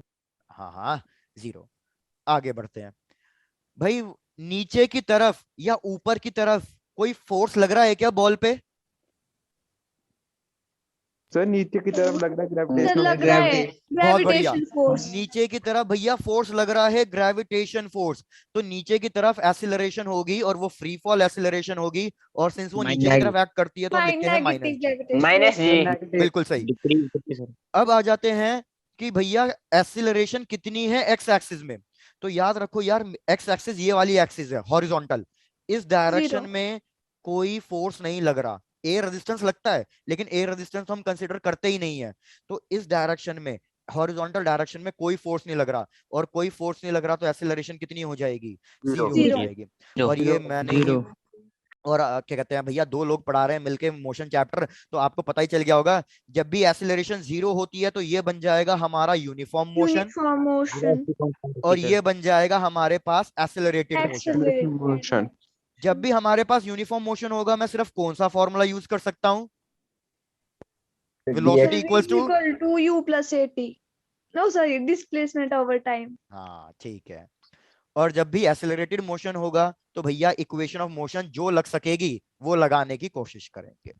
हाँ हाँ, 0। आगे बढ़ते हैं भाई, नीचे की तरफ या ऊपर की तरफ कोई फोर्स लग रहा है क्या बॉल पे? सर नीचे की तरफ लग रहा है Sir, ग्रेविटेशनल लग रहा है बहुत बढ़िया। gravitation force. नीचे की तरफ भैया फोर्स लग रहा है, ग्रेविटेशन फोर्स। तो नीचे की तरफ एसिलरेशन होगी और वो फ्री फॉल एसिलरेशन होगी, और सिंस वो नीचे की तरफ एक्ट करती है तो हम लिखते हैं Negative माइनस जी। gravitation. माइनस Yes, जी। sir. नेगेटिव। बिल्कुल सही। Decrease sir. अब आ जाते हैं कि भैया एसिलरेशन कितनी है एक्स एक्सिस में। तो याद रखो यार, एक्स एक्सिस ये वाली एक्सिस है हॉरिजॉन्टल, इस डायरेक्शन Zero. में कोई फोर्स नहीं लग रहा। एयर रेजिस्टेंस लगता है, लेकिन एयर रेजिस्टेंस हम कंसीडर करते ही नहीं है। तो इस डायरेक्शन में, हॉरिजॉन्टल डायरेक्शन में कोई फोर्स नहीं लग रहा, और कोई फोर्स नहीं लग रहा तो एसिलरेशन कितनी हो जाएगी? 0 हो Zero. जाएगी। और ये मैंने ही, 0। और क्या कहते हैं भैया, 2 लोग पढ़ा रहे हैं मिलके मोशन चैप्टर, तो आपको पता ही चल गया होगा, जब भी एसिलरेशन 0 होती है तो ये बन जाएगा हमारा यूनिफॉर्म मोशन, Uniform motion. और ये बन जाएगा हमारे पास एसिलरेटेड मोशन। मोशन। Accelerated. जब भी हमारे पास यूनिफॉर्म मोशन होगा, मैं सिर्फ कौन सा फॉर्मूला यूज कर सकता हूं? Velocity Sir, equals is to, equal to U plus AT. No, sorry, displacement over time. हाँ ठीक है। और जब भी एसिलरेटेड मोशन होगा तो भैया इक्वेशन ऑफ मोशन जो लग सकेगी वो लगाने की कोशिश करेंगे।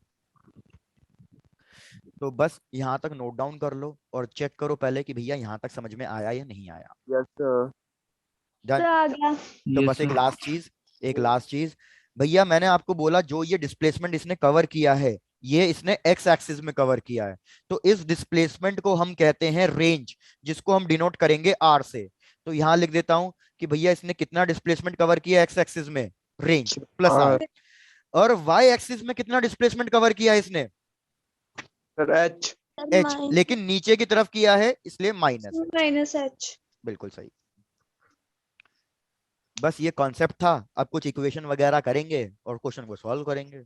तो बस यहां तक नोट डाउन कर लो और चेक करो पहले कि भैया यहां तक समझ में आया या नहीं आया। Yes sir. डन। Sir, आ गया. तो बस एक लास्ट चीज, एक लास्ट चीज, भैया मैंने आपको बोला जो ये डिस्प्लेसमेंट इसने कवर किया है, ये इसने एक्स एक्सिस में कवर किया है, तो इस डिस्प्लेसमेंट को हम कहते हैं रेंज, जिसको हम डिनोट करेंगे आर से। तो यहां लिख देता हूं कि भैया इसने कितना डिस्प्लेसमेंट कवर किया एक्स एक्सिस में, रेंज प्लस आर। और और वाई एक्सिस में कितना डिस्प्लेसमेंट कवर किया है इसने, सर एच। Sir, एच, लेकिन नीचे की तरफ किया है इसलिए माइनस एच। minus H. बिल्कुल सही। बस ये कॉन्सेप्ट था, अब कुछ इक्वेशन वगैरह करेंगे और क्वेश्चन को सॉल्व करेंगे।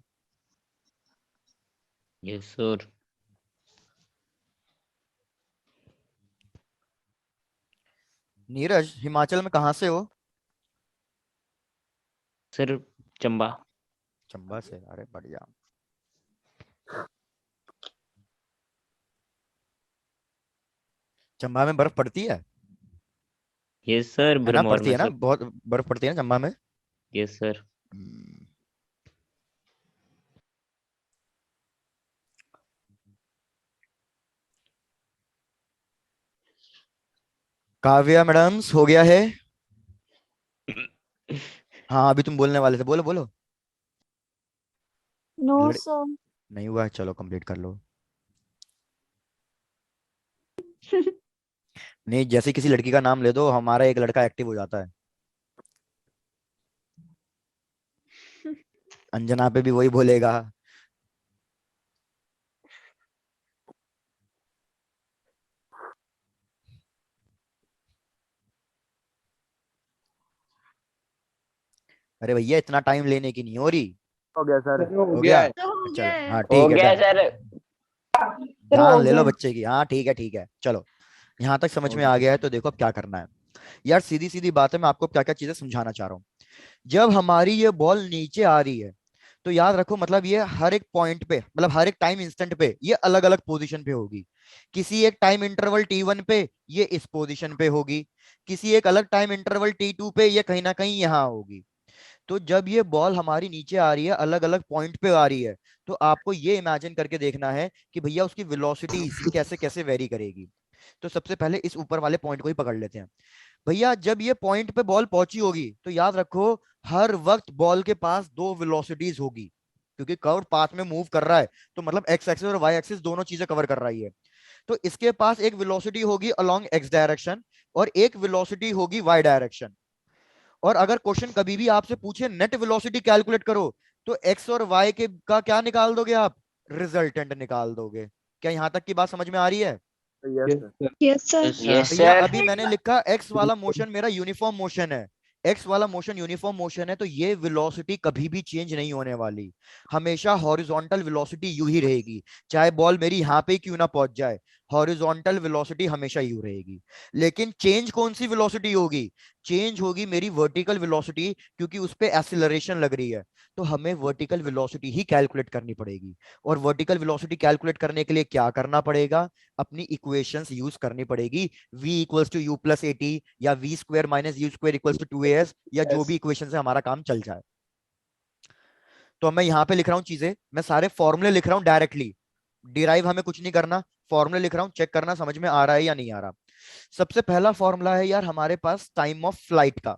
Yes sir. नीरज, हिमाचल में कहाँ से हो? सर चंबा। चंबा से, अरे बढ़िया। चंबा में बर्फ पड़ती यस सर है ना? भरमौर पड़ती में है ना, सर। बहुत बर्फ पड़ती है ना चंबा में। Yes sir. Hmm, Kavya madams हो गया है? हाँ अभी तुम बोलने वाले थे, बोलो बोलो। No, लड़... sir. नहीं हुआ, चलो कंप्लीट कर लो। नहीं, जैसे किसी लड़की का नाम ले दो, हमारा एक लड़का एक्टिव हो जाता है। अंजना पे भी वही बोलेगा। अरे भैया इतना टाइम लेने की नहीं हो रही। हो गया सर। सर हो हो गया गया? है। तो हो चलो गया है। हाँ हो ठीक है, गया जान सर। सर जान हो ले लो गया। बच्चे की। हाँ ठीक है चलो। यहाँ तक समझ हो में आ गया। गया है, तो देखो अब क्या करना है। यार सीधी सीधी बात है, मैं आपको क्या क्या चीजें समझाना चाह रहा हूँ। जब हमारी ये बॉल नीचे आ रही है, तो याद रखो मतलब ये हर एक पॉइंट पे, मतलब हर एक टाइम इंस्टेंट पे ये अलग अलग पोजीशन पे होगी। किसी एक टाइम इंटरवल T1 पे ये इस पोजीशन पे होगी, किसी एक अलग टाइम इंटरवल T2 पे ये कहीं ना कहीं यहाँ होगी। तो जब ये बॉल हमारी नीचे आ रही है, अलग अलग पॉइंट पे आ रही है, तो आपको ये इमेजिन करके देखना है कि भैया उसकी वेलोसिटीज कैसे कैसे वेरी करेगी। तो सबसे पहले इस ऊपर वाले पॉइंट को ही पकड़ लेते हैं। भैया जब ये पॉइंट पे बॉल पहुंची होगी, तो याद रखो हर वक्त बॉल के पास दो वेलोसिटीज होगी, क्योंकि कर्व पाथ में मूव कर रहा है, तो मतलब एक्स एक्सिस और वाई एक्सिस दोनों चीजें कवर कर रही है। तो इसके पास एक वेलोसिटी होगी अलोंग एक्स डायरेक्शन, और एक वेलोसिटी होगी वाई डायरेक्शन। और अगर क्वेश्चन कभी भी आपसे पूछे नेट वेलोसिटी कैलकुलेट करो, तो एक्स और वाई के का क्या निकाल दोगे आप? रिजल्टेंट निकाल दोगे। क्या यहां तक की बात समझ में आ रही है? Yes Yes, sir. sir. Yes, sir. Yes sir. भैया अभी मैंने लिखा एक्स वाला मोशन मेरा यूनिफॉर्म मोशन है। एक्स वाला मोशन यूनिफॉर्म मोशन है, तो ये वेलोसिटी कभी भी चेंज नहीं होने वाली। हमेशा हॉरिजॉन्टल वेलोसिटी यू ही रहेगी, चाहे बॉल मेरी यहाँ पे क्यों ना पहुंच जाए, हॉरिजॉन्टल वेलोसिटी हमेशा यू रहेगी। लेकिन चेंज कौन सी वेलोसिटी होगी? चेंज होगी मेरी वर्टिकल वेलोसिटी, क्योंकि उस पे एक्सीलरेशन लग रही है। तो हमें वर्टिकल वेलोसिटी ही कैलकुलेट करनी पड़ेगी। और वर्टिकल वेलोसिटी कैलकुलेट करने के लिए क्या करना पड़ेगा? अपनी इक्वेशंस यूज करनी पड़ेगी। v equals to U plus A T, या V square minus U square equals to 2as, या जो भी इक्वेशन से हमारा काम चल जाए। तो मैं यहाँ पे लिख रहा हूँ चीजें, मैं सारे फॉर्मूले लिख रहा हूँ डायरेक्टली। डिराइव हमें कुछ नहीं करना, फॉर्मूले लिख रहा हूँ, चेक करना समझ में आ रहा है या नहीं आ रहा। सबसे पहला फॉर्मूला है यार हमारे पास टाइम ऑफ फ्लाइट का।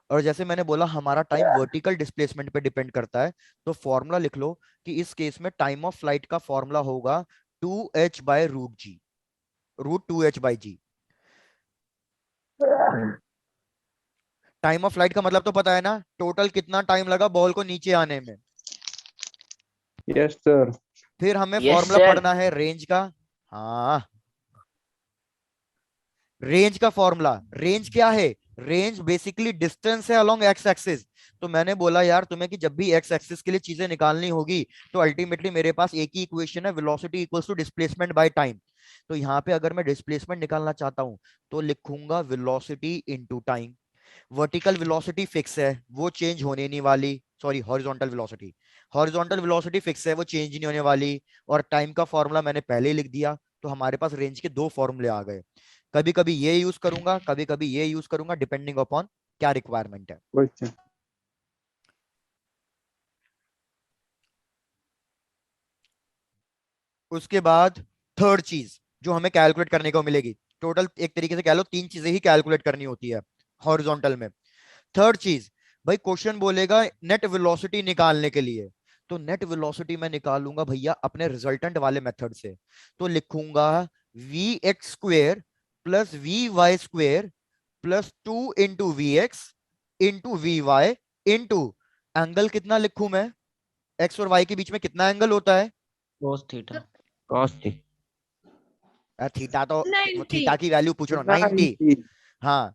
और जैसे मैंने बोला हमारा टाइम वर्टिकल डिस्प्लेसमेंट पे डिपेंड करता है, तो फॉर्मूला लिख लो कि इस केस में टाइम ऑफ फ्लाइट का फॉर्मूला होगा 2h by root G, root 2h by G. Time of flight का मतलब तो पता है ना, टोटल कितना टाइम लगा बॉल को नीचे आने में। Yes sir. फिर हमें यस फॉर्मूला सर। पढ़ना है रेंज का। हाँ, रेंज का फॉर्मूला। रेंज क्या है? रेंज बेसिकली डिस्टेंस है अलोंग एक्स एक्सिस। तो मैंने बोला यार तुम्हें कि जब भी एक्स एक्सिस के लिए चीजें निकालनी होगी, तो अल्टीमेटली मेरे पास एक ही इक्वेशन है, velocity equals to displacement by time. तो यहाँ पे अगर मैं डिस्प्लेसमेंट निकालना चाहता हूं, तो लिखूंगा velocity into time. Vertical velocity fix है, वो चेंज होने नहीं वाली। Sorry, horizontal velocity, horizontal velocity fix है, वो चेंज नहीं होने वाली। और टाइम का फॉर्मूला मैंने पहले ही लिख दिया। तो हमारे पास रेंज के दो फॉर्मूले आ गए। कभी कभी ये यूज करूंगा, कभी कभी ये यूज करूंगा, डिपेंडिंग अपॉन क्या रिक्वायरमेंट है। क्वेश्चन। उसके बाद थर्ड चीज जो हमें कैलकुलेट करने को मिलेगी, टोटल एक तरीके से कह लो तीन चीजें ही कैलकुलेट करनी होती है हॉरिजॉन्टल में। थर्ड चीज, भाई क्वेश्चन बोलेगा नेट वेलोसिटी निकालने के लिए, तो नेट वेलोसिटी मैं निकालूंगा भैया अपने रिजल्टेंट वाले मेथड से। तो लिखूंगा V X square plus V Y square plus 2 × Vx into V Y into angle. कितना लिखूं मैं? एक्स और वाई के बीच में कितना एंगल होता है? cos theta. cos theta. Theta तो, 90. थीटा की वैल्यू पूछ रहा हूँ, 90। 90। हाँ,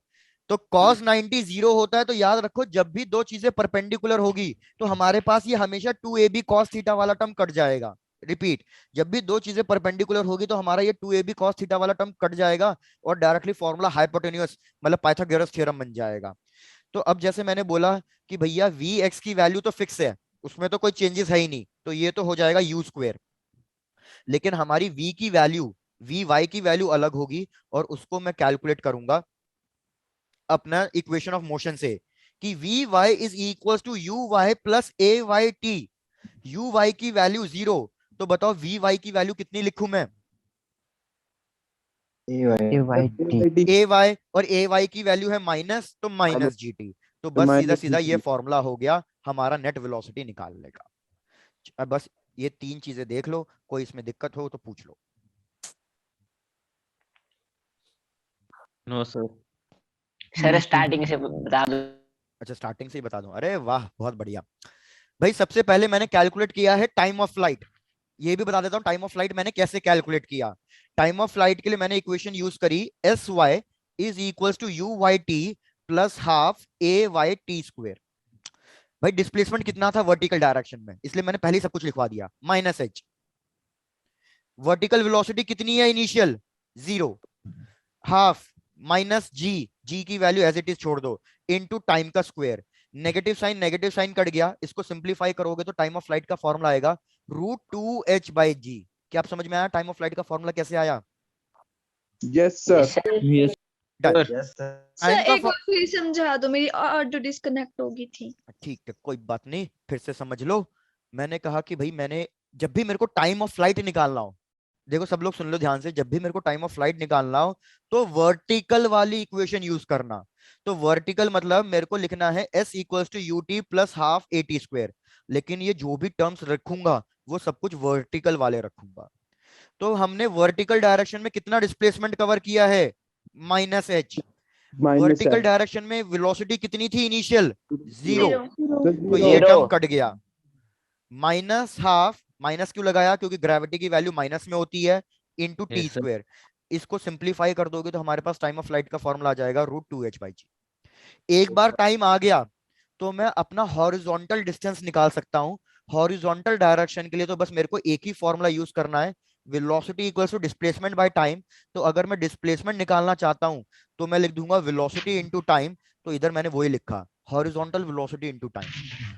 तो cos 90 जीरो होता है। तो याद रखो जब भी दो चीजें परपेंडिकुलर होगी, तो हमारे पास ये हमेशा 2ab cos थीटा वाला टर्म कट जाएगा। रिपीट, जब भी दो चीजें परपेंडिकुलर होगी, तो हमारा ये 2ab cos थीटा वाला टर्म कट जाएगा, और डायरेक्टली फॉर्मूला हाइपोटेन्यूस मतलब पाइथागोरस थ्योरम बन जाएगा। तो अब जैसे मैंने बोला कि भैया वी एक्स की वैल्यू तो फिक्स है, उसमें तो कोई चेंजेस है ही नहीं, तो ये तो हो जाएगा यू स्क्वेयर। लेकिन हमारी v की वैल्यू, वी वाई की वैल्यू अलग होगी, और उसको मैं कैलकुलेट करूंगा अपना इक्वेशन ऑफ मोशन से, कि V Y is equal to U Y plus A Y T. U Y की वैल्यू 0, तो बताओ वी वाई की वैल्यू कितनी लिखूं मैं? AY. AYT. ए वाई, और ए वाई की वैल्यू है माइनस, तो माइनस जी टी। तो बस सीधा minus सीधा ये GT. फॉर्मूला हो गया हमारा नेट वेलोसिटी निकालने का। अब बस ये तीन चीजें देख लो, कोई इसमें दिक्कत हो तो पूछ लो। No sir. सर स्टार्टिंग से बता दो। अच्छा स्टार्टिंग से ही बता दूं, अरे वाह बहुत बढ़िया। भाई सबसे पहले मैंने कैलकुलेट किया है टाइम ऑफ फ्लाइट। ये भी बता देता हूँ टाइम ऑफ फ्लाइट मैंने कैसे कैलकुलेट किया। टाइम ऑफ फ्लाइट के लिए मैंने इक्वेशन यूज करी, S Y is equal to U Y T plus half A Y T square. भाई डिस्प्लेसमेंट कितना था वर्टिकल डायरेक्शन में, इसलिए मैंने पहले ही सब कुछ लिखवा दिया, माइनस एच। वर्टिकल वेलोसिटी कितनी है इनिशियल, 0, हाफ माइनस जी, जी की वैल्यू एज इट इज छोड़ दो, इनटू टाइम का स्क्वायर। नेगेटिव साइन कट गया, इसको सिंप्लीफाई करोगे तो टाइम ऑफ फ्लाइट का फॉर्मूला आएगा √2h/g। क्या आप समझ में आया टाइम ऑफ फ्लाइट का फॉर्मूला कैसे आया? Yes, sir. Yes, sir. Yes done. Sir. Yes, sir. Sir time का एक बार फिर समझा दो, मेरी ऑडियो डिस्कनेक्ट हो गई थी। ठीक है कोई बात नहीं, फिर से समझ लो। मैंने कहा कि भाई मैंने जब भी मेरे को टाइम ऑफ फ्लाइट निकालना हो, देखो सब लोग सुन लो ध्यान से, जब भी मेरे को टाइम ऑफ फ्लाइट निकालना हो तो वर्टिकल वाली इक्वेशन यूज करना। तो वर्टिकल मतलब मेरे को लिखना है s equals to U T plus half A T square, लेकिन ये जो भी टर्म्स रखूंगा वो सब कुछ वर्टिकल वाले रखूंगा। तो हमने वर्टिकल डायरेक्शन में कितना डिस्प्लेसमेंट कवर किया है, minus H. Minus vertical H. Direction में वेलोसिटी कितनी थी इनिशियल, 0। 0। So तो ये zero. टर्म कट गया, माइनस हाफ, माइनस क्यों लगाया, क्योंकि ग्रेविटी की वैल्यू माइनस में होती है, into T yes sir. Square. इसको सिंप्लीफाई कर दोगे तो हमारे पास टाइम ऑफ फ्लाइट का फॉर्मूला आ जाएगा √2h/g। एक बार टाइम आ गया तो मैं अपना हॉरिजॉन्टल डिस्टेंस निकाल सकता हूं। हॉरिजॉन्टल डायरेक्शन के लिए तो बस मेरे को एक ही फॉर्मूला यूज करना है, velocity equals to displacement by time. तो अगर मैं डिस्प्लेसमेंट निकालना चाहता हूं तो मैं लिख दूंगा वेलोसिटी इनटू टाइम। तो इधर मैंने वही लिखा, horizontal velocity into time.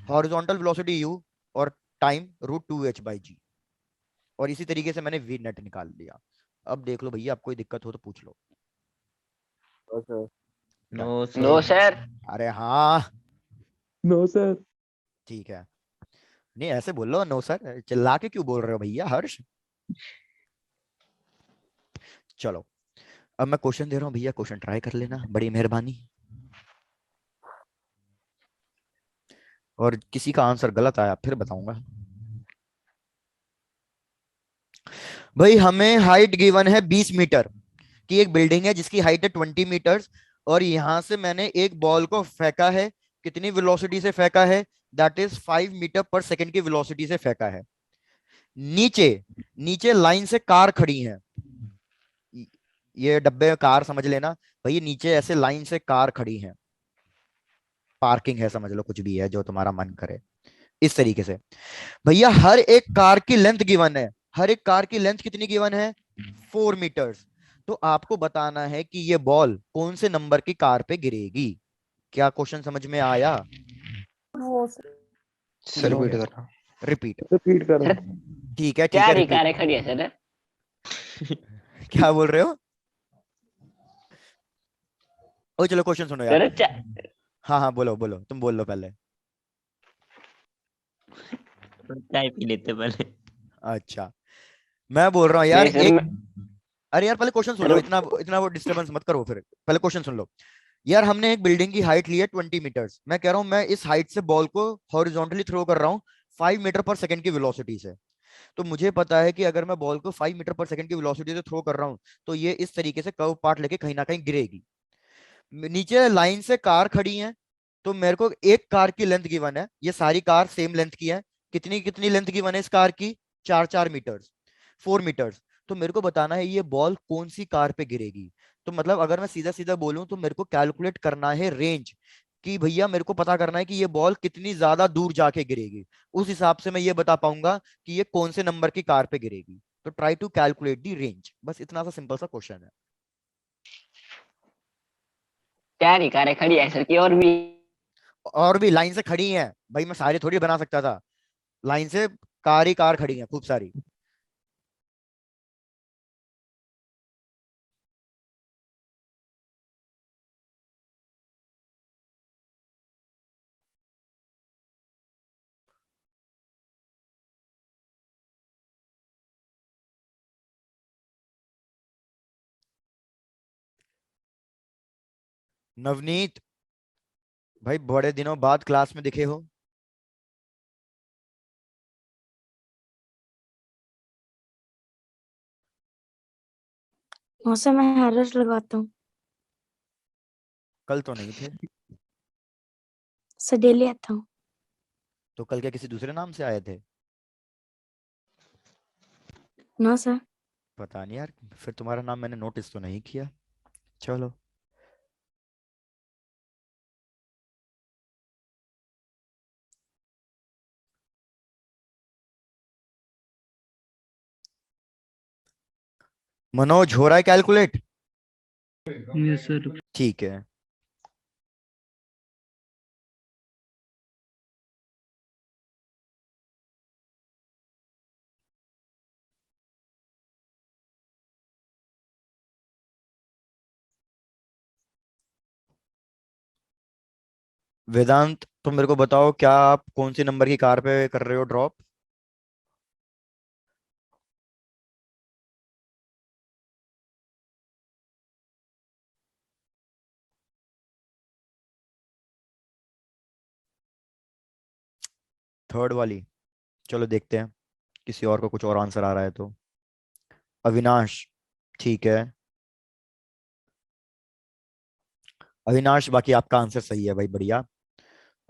Horizontal velocity u और टाइम √2h/g। और इसी तरीके से मैंने वी नेट निकाल लिया। अब देख लो भैया, आपको कोई दिक्कत हो तो पूछ लो। Okay. No no sir. Sir. अरे हाँ No, sir. ठीक है, नहीं ऐसे बोल लो नो सर, चिल्ला के क्यों बोल रहे हो भैया हर्ष। चलो अब मैं क्वेश्चन दे रहा हूँ भैया, क्वेश्चन ट्राई कर लेना, बड़ी मेहरबानी। और किसी का आंसर गलत आया फिर बताऊंगा। भाई हमें हाइट गिवन है 20 मीटर की, एक बिल्डिंग है जिसकी हाइट है 20 मीटर्स, और यहां से मैंने एक बॉल को फेंका है, कितनी वेलोसिटी से फेंका है, दैट इज 5 मीटर पर सेकेंड की वेलोसिटी से फेंका है। नीचे नीचे लाइन से कार खड़ी है, ये डब्बे कार समझ लेना भाई, नीचे ऐसे लाइन से कार खड़ी है, पार्किंग है समझ लो, कुछ भी है जो तुम्हारा मन करे इस तरीके से। भैया हर एक कार की लेंथ गिवन है, हर एक कार की लेंथ कितनी गिवन है, 4 मीटर्स। तो आपको बताना है कि ये बॉल कौन से नंबर की कार पे गिरेगी। क्या क्वेश्चन समझ में आया? सर रिपीट करना। रिपीट। Repeat करो. सर ठीक क्या है रही रिपीट। कारें खड़ी है सर? क्या बोल रहे हो? ओ चलो क्वेश्चन सुनो यार। सर हाँ हाँ बोलो बोलो, तुम बोल लो पहले। चाय पी लेते पहले। अच्छा मैं बोल रहा हूँ यार नहीं सर एक, मैं अरे यार पहले क्वेश्चन सुन सर लो, इतना इतना वो डिस्टरबेंस मत करो, फिर पहले क्वेश्चन सुन लो। यार हमने एक बिल्डिंग की हाइट ली है 20 मीटर्स, मैं कह रहा हूँ मैं इस हाइट से बॉल को हॉरिजॉन्टली थ्रो कर रहा हूँ 5 मीटर पर सेकंड की वेलोसिटी से। तो मुझे पता है कि अगर मैं बॉल को 5 मीटर पर सेकंड की वेलोसिटी से थ्रो कर रहा हूँ तो ये इस तरीके से कर्व पार्ट लेके कहीं ना कहीं गिरेगी। नीचे लाइन से कार खड़ी है, तो मेरे को एक कार की लेंथ गिवन है, ये सारी कार सेम लेंथ की है, कितनी कितनी लेंथ गिवन है इस कार की, 4 4 मीटर्स, 4 मीटर्स। तो मेरे को बताना है ये बॉल कौन सी कार पे गिरेगी। तो मतलब अगर मैं सीधा सीधा बोलूं तो मेरे को कैलकुलेट करना है रेंज, कि भैया मेरे को पता करना है कि ये बॉल कितनी ज्यादा दूर जाके गिरेगी, उस हिसाब से मैं ये बता पाऊंगा कि ये कौन से नंबर की कार पे गिरेगी। तो try to calculate the range, बस इतना सा सिंपल सा क्वेश्चन है। क्या रही कारें खड़ी है सर की और भी? और भी लाइन से खड़ी हैं भाई, मैं सारे थोड़ी बना सकता था, लाइन से कार ही कार खड़ी हैं खूब सारी। नवनीत भाई बड़े दिनों बाद क्लास में दिखे हो। मौसम में हर रोज लगाता हूँ। कल तो नहीं थे। सर डेली आता हूँ। तो कल क्या किसी दूसरे नाम से आए थे? No sir. पता नहीं यार, फिर तुम्हारा नाम मैंने नोटिस तो नहीं किया। चलो। मनोज हो रहा है कैलकुलेट? Yes sir. ठीक है। वेदांत तुम मेरे को बताओ, क्या आप कौन सी नंबर की कार पे कर रहे हो ड्रॉप? थर्ड वाली। चलो देखते हैं, किसी और को कुछ और आंसर आ रहा है तो। अविनाश। ठीक है अविनाश, बाकी आपका आंसर सही है भाई, बढ़िया।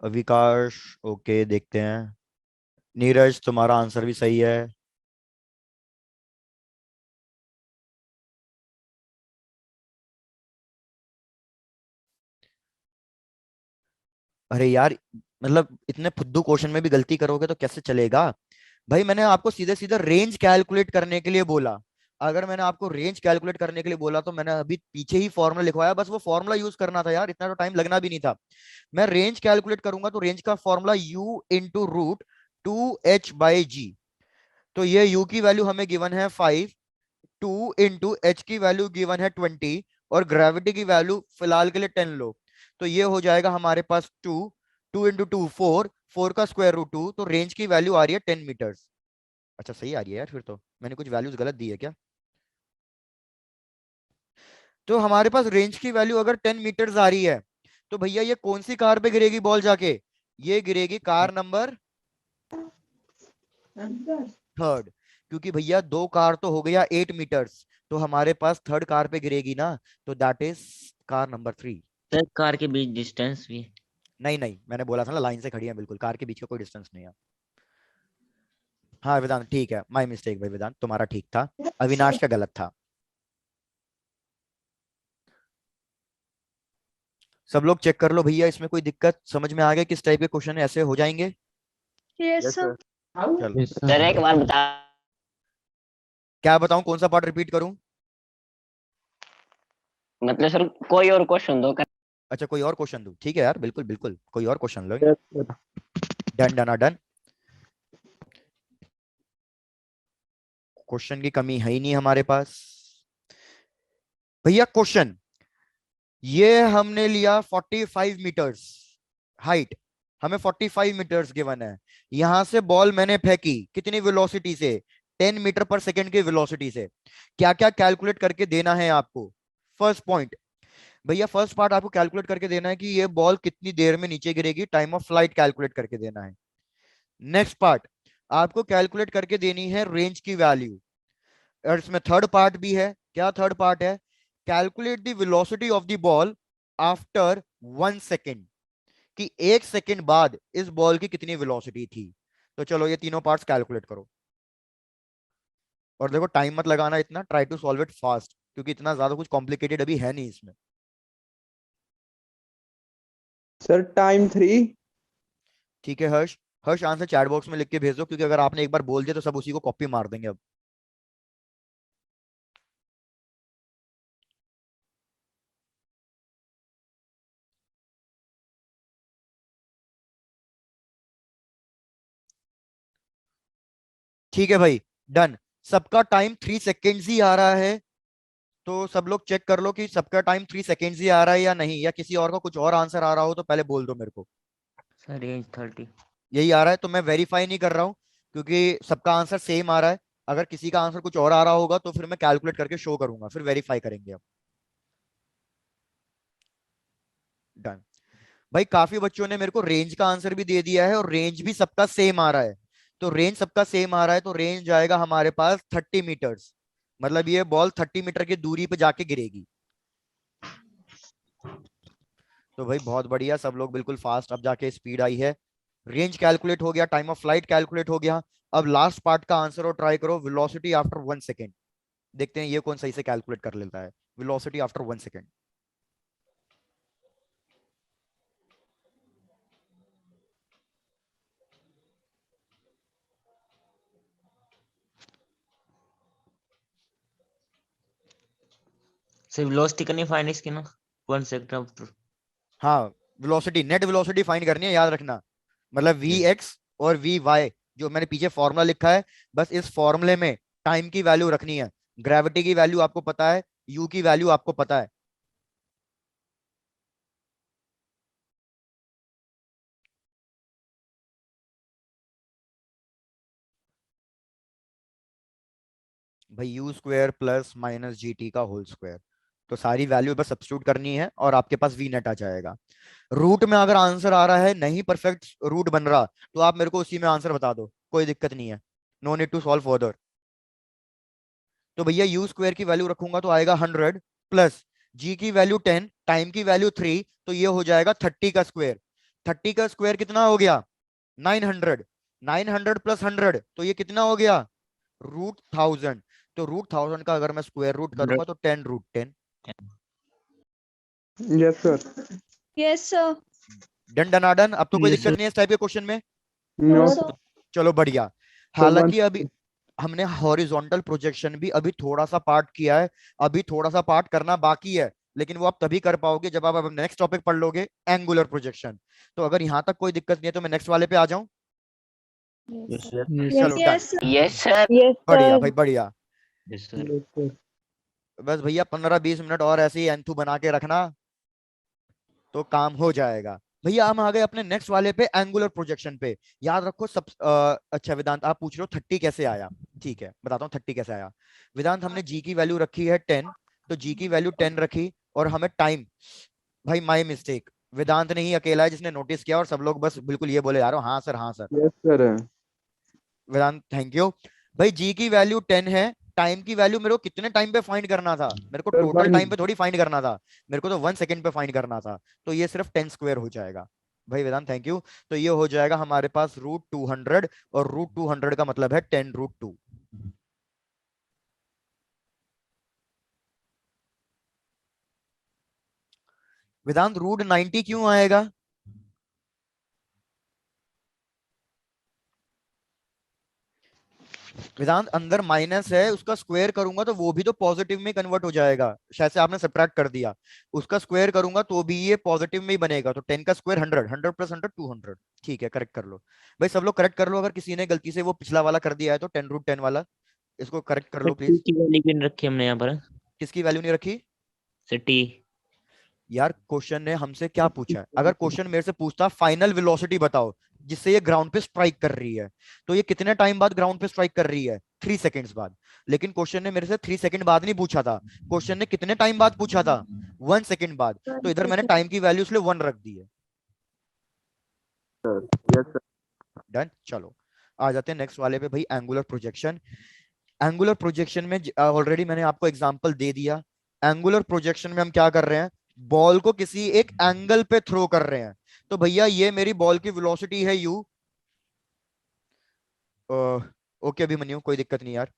विकास। ओके देखते हैं। नीरज तुम्हारा आंसर भी सही है। अरे यार, मतलब इतने फुद्दू क्वेश्चन में भी गलती करोगे तो कैसे चलेगा? भाई मैंने आपको सीधे सीधे रेंज कैलकुलेट करने के लिए बोला। अगर मैंने आपको रेंज कैलकुलेट करने के लिए बोला तो मैंने अभी पीछे ही फॉर्मूला लिखवाया, बस वो फॉर्मूला यूज करना था यार, इतना तो टाइम लगना भी नहीं था। मैं रेंज कैलकुलेट करूंगा तो रेंज का formula u into root 2h/g। तो ये u की वैल्यू हमें गिवन है 5, 2 इंटू एच की वैल्यू गिवन है 20, और ग्रेविटी की वैल्यू फिलहाल के लिए 10 लो। तो ये हो जाएगा हमारे पास 2, 2 इंटू 2 4, 4 का स्क्वायर रूट 2, तो रेंज की वैल्यू आ रही है 10 मीटर्स। अच्छा सही आ रही है यार, फिर तो मैंने कुछ वैल्यूज गलत दी है क्या? तो हमारे पास रेंज की वैल्यू अगर 10 मीटर्स आ रही है तो भैया ये कौन सी कार पे गिरेगी बॉल जाके? ये गिरेगी कार नंबर थर्ड, क्योंकि भैया दो कार तो हो गया 8 मीटर्स, तो हमारे पास थर्ड कार पे गिरेगी ना, तो that is car number 3। Sir car के बीच डिस्टेंस भी है। नहीं नहीं, मैंने बोला था ना लाइन से खड़ी है, बिल्कुल कार के बीच का कोई डिस्टेंस नहीं है। हाँ वेदांत ठीक है, माय मिस्टेक भाई, वेदांत तुम्हारा ठीक था, अविनाश का गलत था। सब लोग चेक कर लो भैया, इसमें कोई दिक्कत समझ में आ गया किस टाइप के क्वेश्चन ऐसे हो जाएंगे? Yes, yes sir. सर। चलो सर एक बार बता। क्या बताऊं, कौन सा पार्ट रिपीट करूं? मतलब सर कोई और क्वेश्चन दो। अच्छा कोई और क्वेश्चन दूं, ठीक है यार, बिल्कुल बिल्कुल कोई और क्वेश्चन लो। Yes sir. Done done done. Question की कमी है ही नहीं हमारे पास। भैया क्वेश्चन, ये हमने लिया 45 मीटर्स हाइट, हमें 45 मीटर्स गिवन है। यहां से बॉल मैंने फेंकी कितनी वेलोसिटी से? 10 मीटर पर सेकंड की वेलोसिटी से। क्या क्या कैलकुलेट करके देना है आपको? फर्स्ट पॉइंट, भैया फर्स्ट पार्ट आपको कैलकुलेट करके देना है कि ये बॉल कितनी देर में नीचे गिरेगी, टाइम ऑफ फ्लाइट कैलकुलेट करके देना है। नेक्स्ट पार्ट, आपको कैलकुलेट करके देनी है रेंज की वैल्यू। और इसमें थर्ड पार्ट भी है। क्या थर्ड पार्ट है? Calculate the velocity of the ball after 1 second, कि 1 सेकेंड बाद इस बॉल की कितनी वेलोसिटी थी। तो चलो ये तीनों पार्ट्स कैलकुलेट करो। और देखो टाइम मत लगाना इतना, try to solve it fast, क्योंकि इतना ज्यादा कुछ कॉम्प्लिकेटेड अभी है नहीं इसमें। Sir time 3। ठीक है Harsh, Harsh answer chat box में लिख के भेज दो, क्योंकि अगर आपने एक बार बोल दिया तो सब उसी को कॉपी मार देंगे अब। ठीक है भाई, डन। सबका टाइम 3 सेकेंड्स ही आ रहा है, तो सब लोग चेक कर लो कि सबका टाइम 3 सेकेंड्स ही आ रहा है या नहीं, या किसी और का कुछ और आंसर आ रहा हो तो पहले बोल दो मेरे को। Sir range 30। यही आ रहा है तो मैं वेरीफाई नहीं कर रहा हूँ, क्योंकि सबका आंसर सेम आ रहा है। अगर किसी का आंसर कुछ और आ रहा होगा तो फिर मैं कैलकुलेट करके शो करूंगा, फिर वेरीफाई करेंगे अब। डन। भाई काफी बच्चों ने मेरे को रेंज का आंसर भी दे दिया है और रेंज भी सबका सेम आ रहा है। तो रेंज सबका सेम आ रहा है तो रेंज आएगा हमारे पास 30 मीटर्स, मतलब ये बॉल 30 मीटर की दूरी पे जाके गिरेगी। तो भाई बहुत बढ़िया, सब लोग बिल्कुल फास्ट, अब जाके स्पीड आई है। रेंज कैलकुलेट हो गया, टाइम ऑफ फ्लाइट कैलकुलेट हो गया। अब लास्ट पार्ट का आंसर और ट्राई करो, वेलोसिटी आफ्टर 1 सेकेंड। देखते हैं ये कौन सही से कैलकुलेट कर लेता है, velocity after 1 second. Sir velocity करनी फाइंड इसकी ना 1 सेकंड आफ्टर। हाँ, वेलोसिटी, नेट वेलोसिटी फाइंड करनी है, याद रखना। मतलब वी एक्स और वी वाई, जो मैंने पीछे फॉर्मूला लिखा है, बस इस फॉर्मूले में टाइम की वैल्यू रखनी है। ग्रेविटी की वैल्यू आपको पता है, यू की वैल्यू आपको पता है। भाई you square plus minus G T का होल स्क्वायर, तो सारी वैल्यू बस सब्स्टिट्यूट करनी है और आपके पास वी नेट आ जाएगा। रूट में अगर आंसर आ रहा है, नहीं परफेक्ट रूट बन रहा, तो आप मेरे को उसी में आंसर बता दो, कोई दिक्कत नहीं है, no need to solve further. तो भैया यू स्क्वायर की वैल्यू रखूंगा तो आएगा 100 प्लस जी की वैल्यू 10, टाइम की वैल्यू 3, तो ये हो जाएगा 30 का स्क्वायर। 30 का स्क्वायर कितना हो गया? 900। 900 प्लस 100 तो ये कितना हो गया? √1000। तो √1000 का अगर मैं स्क्वायर रूट करूंगा तो 10√10। Yes sir. Yes, sir. Done डनाडन, अब तो कोई Yes, दिक्कत sir. नहीं है इस टाइप के क्वेश्चन में। No, no sir. चलो बढ़िया। तो हालांकि अभी हमने हॉरिजॉन्टल प्रोजेक्शन भी अभी थोड़ा सा पार्ट किया है, अभी थोड़ा सा पार्ट करना बाकी है, लेकिन वो आप तभी कर पाओगे जब आप नेक्स्ट टॉपिक पढ़ लोगे, एंगुलर प्रोजेक्शन। तो अगर यहां तक कोई दिक्कत नहीं है तो मैं नेक्स्ट वाले पे आ जाऊं। Yes, sir. Yes, चलो done, Yes, sir. Yes sir. Yes, बढ़िया sir. भाई बढ़िया। Yes sir. बस भैया 15-20 मिनट और ऐसे ही एंथू बना के रखना तो काम हो जाएगा। भैया हम आ गए अपने नेक्स्ट वाले पे, एंगुलर प्रोजेक्शन पे। याद रखो सब अच्छा वेदांत आप पूछ रहे हो 30 कैसे आया, ठीक है बताता हूँ 30 कैसे आया। वेदांत हमने जी की वैल्यू रखी है 10, तो जी की वैल्यू 10 रखी और हमें टाइम, भाई माय मिस्टेक, वेदांत नहीं अकेला है जिसने नोटिस किया और सब लोग बस बिल्कुल ये बोले जा रहे हो हाँ सर हाँ sir. Yes sir. Vedant thank you. भाई जी की वैल्यू 10 है, टाइम की वैल्यू मेरे को कितने टाइम पे फाइंड करना था? मेरे को सर टोटल 1 टाइम पे थोड़ी फाइंड करना था, मेरे को तो 1 सेकंड पे फाइंड करना था। तो ये सिर्फ 10 स्क्वायर हो जाएगा। भाई वेदांत थैंक यू। तो ये हो जाएगा हमारे पास √200, और √200 का मतलब है 10√2। वेदांत √90 क्यों आएगा? वेदांत अंदर माइनस है, उसका स्क्वायर करूंगा तो वो भी तो पॉजिटिव में कन्वर्ट हो जाएगा, शायद से आपने सब्ट्रैक्ट कर दिया। उसका स्क्वायर करूंगा तो भी ये पॉजिटिव में ही बनेगा, तो 10 का स्क्वायर 100, 100 प्लस 100 200। ठीक है, करेक्ट कर लो भाई, सब लोग करेक्ट कर लो। अगर किसी ने गलती से वो पिछला वाला कर दिया है तो 10√10 वाला, इसको करेक्ट कर लो सर टी प्लीज। की वैल्यू भी नहीं रखी हमने यहाँ पर। किसकी वैल्यू नहीं रखी? Sir T. यार क्वेश्चन ने हमसे क्या पूछा है? अगर क्वेश्चन मेरे से पूछता फाइनल वेलोसिटी बताओ जिससे ये ग्राउंड पे स्ट्राइक कर रही है, तो ये कितने टाइम बाद ग्राउंड पे स्ट्राइक कर रही है? 3 सेकंड्स बाद। लेकिन क्वेश्चन ने मेरे से 3 सेकंड बाद नहीं पूछा था, क्वेश्चन ने कितने टाइम बाद पूछा था? 1 सेकंड बाद। तो इधर मैंने टाइम की वैल्यू इसलिए 1 रख दी है। Yes sir. डन। चलो आ जाते हैं नेक्स्ट वाले पे भाई, एंगुलर प्रोजेक्शन। एंगुलर प्रोजेक्शन में ऑलरेडी मैंने आपको एग्जांपल दे दिया। एंगुलर प्रोजेक्शन में हम क्या कर रहे हैं? बॉल को किसी एक एंगल पे थ्रो कर रहे हैं। तो भैया ये मेरी बॉल की वेलोसिटी है u। ओके अभिमन्यु, कोई दिक्कत नहीं यार।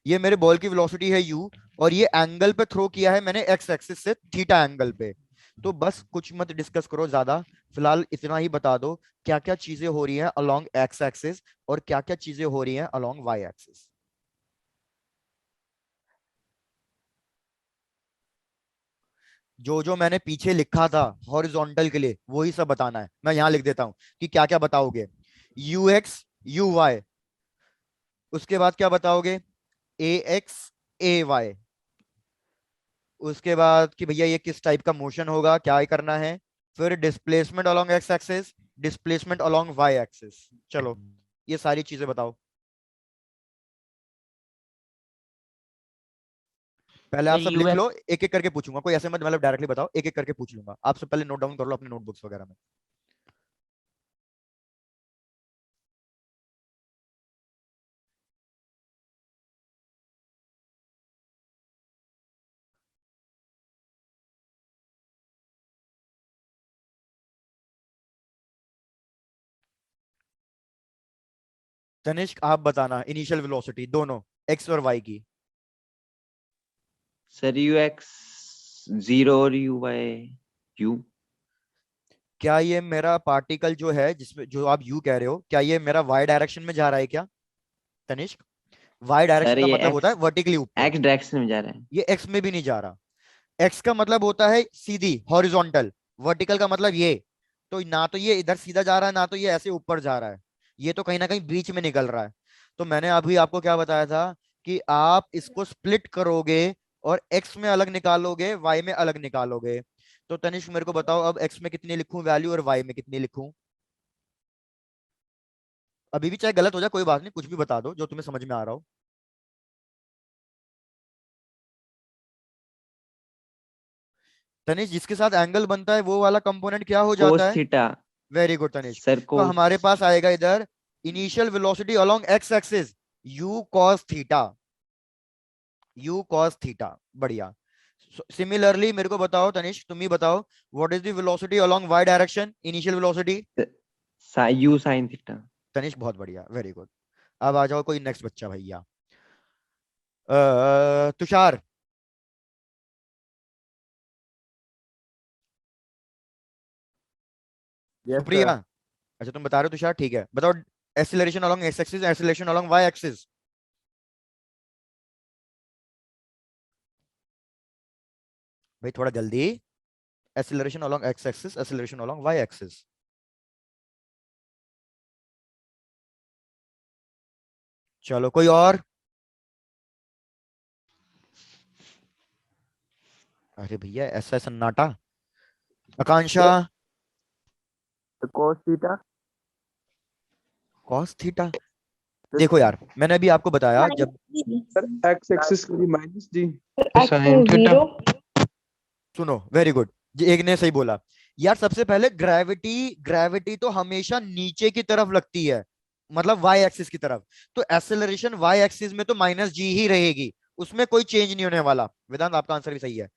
ये मेरे बॉल की वेलोसिटी है u, और ये एंगल पे थ्रो किया है मैंने एक्स एक्सिस से थीटा एंगल पे। तो बस कुछ मत डिस्कस करो ज्यादा, फिलहाल इतना ही बता दो क्या क्या चीजें हो रही हैं अलोंग एक्स एक्सिस और क्या क्या चीजें हो रही हैं अलोंग वाई एक्सिस। जो जो मैंने पीछे लिखा था हॉरिजॉन्टल के लिए वही सब बताना है। मैं यहां लिख देता हूं कि क्या क्या बताओगे। यू एक्स यू वाई, उसके बाद क्या बताओगे? ए एक्स ए वाई। उसके बाद कि भैया ये किस टाइप का मोशन होगा, क्या करना है। फिर displacement along X axis, displacement along Y axis. चलो ये सारी चीजें बताओ। पहले आप सर सब यू लिख लो, एक एक करके पूछूंगा, कोई ऐसे मत मतलब डायरेक्टली बताओ, एक एक करके पूछ लूंगा, आप सब पहले नोट डाउन कर लो अपने नोटबुक्स वगैरह में। तनिष्क आप बताना इनिशियल वेलोसिटी दोनों एक्स और वाई की। सर ux 0 और u। क्या ये मेरा पार्टिकल जो है जिसमें जो आप यू कह रहे हो, क्या ये मेरा वाई डायरेक्शन में जा रहा है क्या तनिष्क? वाई डायरेक्शन सर का ये मतलब होता है वर्टिकली ऊपर, x डायरेक्शन में जा रहा है। ये एक्स में भी नहीं जा रहा। एक्स का मतलब होता है सीधी हॉरिजॉन्टल, वर्टिकल का मतलब ये, तो ना तो ये इधर सीधा जा रहा है ना तो ये ऐसे ऊपर जा रहा है, ये तो कहीं ना कहीं बीच में निकल रहा है। तो मैंने अभी आपको क्या बताया था कि आप इसको स्प्लिट करोगे और एक्स में अलग निकालोगे वाई में अलग निकालोगे। तो तनिष्क मेरे को बताओ अब एक्स में कितनी लिखूं वैल्यू और वाई में कितनी लिखूं? अभी भी चाहे गलत हो जाए कोई बात नहीं, कुछ भी बता दो जो तुम्हें समझ में आ रहा हो। तनिष्क जिसके साथ एंगल बनता है वो वाला कंपोनेंट क्या हो जाता cos है? Theta. Very good Tanishq. Sir तो हमारे पास आएगा इधर initial velocity along X axis u cos theta, u cos theta. बढ़िया। सिमिलरली मेरे को बताओ तनिष्क, तुम ही बताओ what is the velocity along Y direction, initial velocity? u sin theta. Tanishq बहुत बढ़िया, वेरी गुड। अब आ जाओ कोई नेक्स्ट बच्चा भैया। तुषार। यस सुप्रिया। सर। अच्छा तुम बता रहे हो तुषार, ठीक है बताओ। Acceleration along X axis, acceleration along Y axis. भाई थोड़ा जल्दी। Acceleration along X axis, acceleration along Y axis. चलो कोई और। अरे भैया ऐसा सन्नाटा। Akanksha. cos theta. Cos theta. देखो यार मैंने अभी आपको बताया जब, सर x एक्सिस की माइनस जी। sin theta. सुनो वेरी गुड, एक ने सही बोला। यार सबसे पहले ग्रेविटी, ग्रेविटी तो हमेशा नीचे की तरफ लगती है, मतलब वाई एक्सिस की तरफ। तो एक्सेलरेशन वाई एक्सिस में तो माइनस जी ही रहेगी, उसमें कोई चेंज नहीं होने वाला। वेदांत आपका आंसर भी सही है।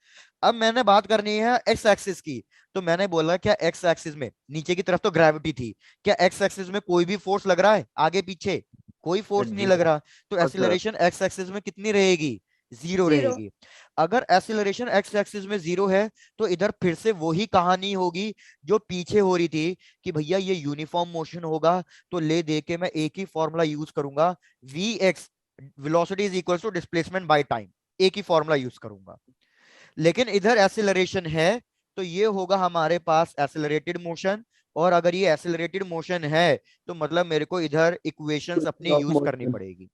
अब मैंने बात करनी है एक्स एक्सिस की। तो मैंने बोला क्या एक्स एक्सिस में नीचे की तरफ तो ग्रेविटी थी, क्या एक्स एक्सिस में कोई भी फोर्स लग रहा है आगे पीछे? कोई फोर्स नहीं लग रहा। तो एक्सीलरेशन एक्स एक्सिस में कितनी रहेगी? Zero Zero. रहेगी। अगर एक्सीलरेशन एक्स एक्सिस में जीरो है तो इधर फिर से वही कहानी होगी जो पीछे हो रही थी कि भैया ये यूनिफॉर्म मोशन होगा तो ले दे के मैं एक ही फॉर्मूला यूज करूंगा, V X velocity is equal to displacement by time, एक ही फॉर्मूला यूज करूंगा। लेकिन इधर एक्सीलरेशन है तो ये होगा हमारे पास एक्सेलरेटेड मोशन, और अगर ये एक्सेलरेटेड मोशन है तो मतलब मेरे को इधर इक्वेशंस अपनी ऑफ यूज करनी मोशन। पड़ेगी।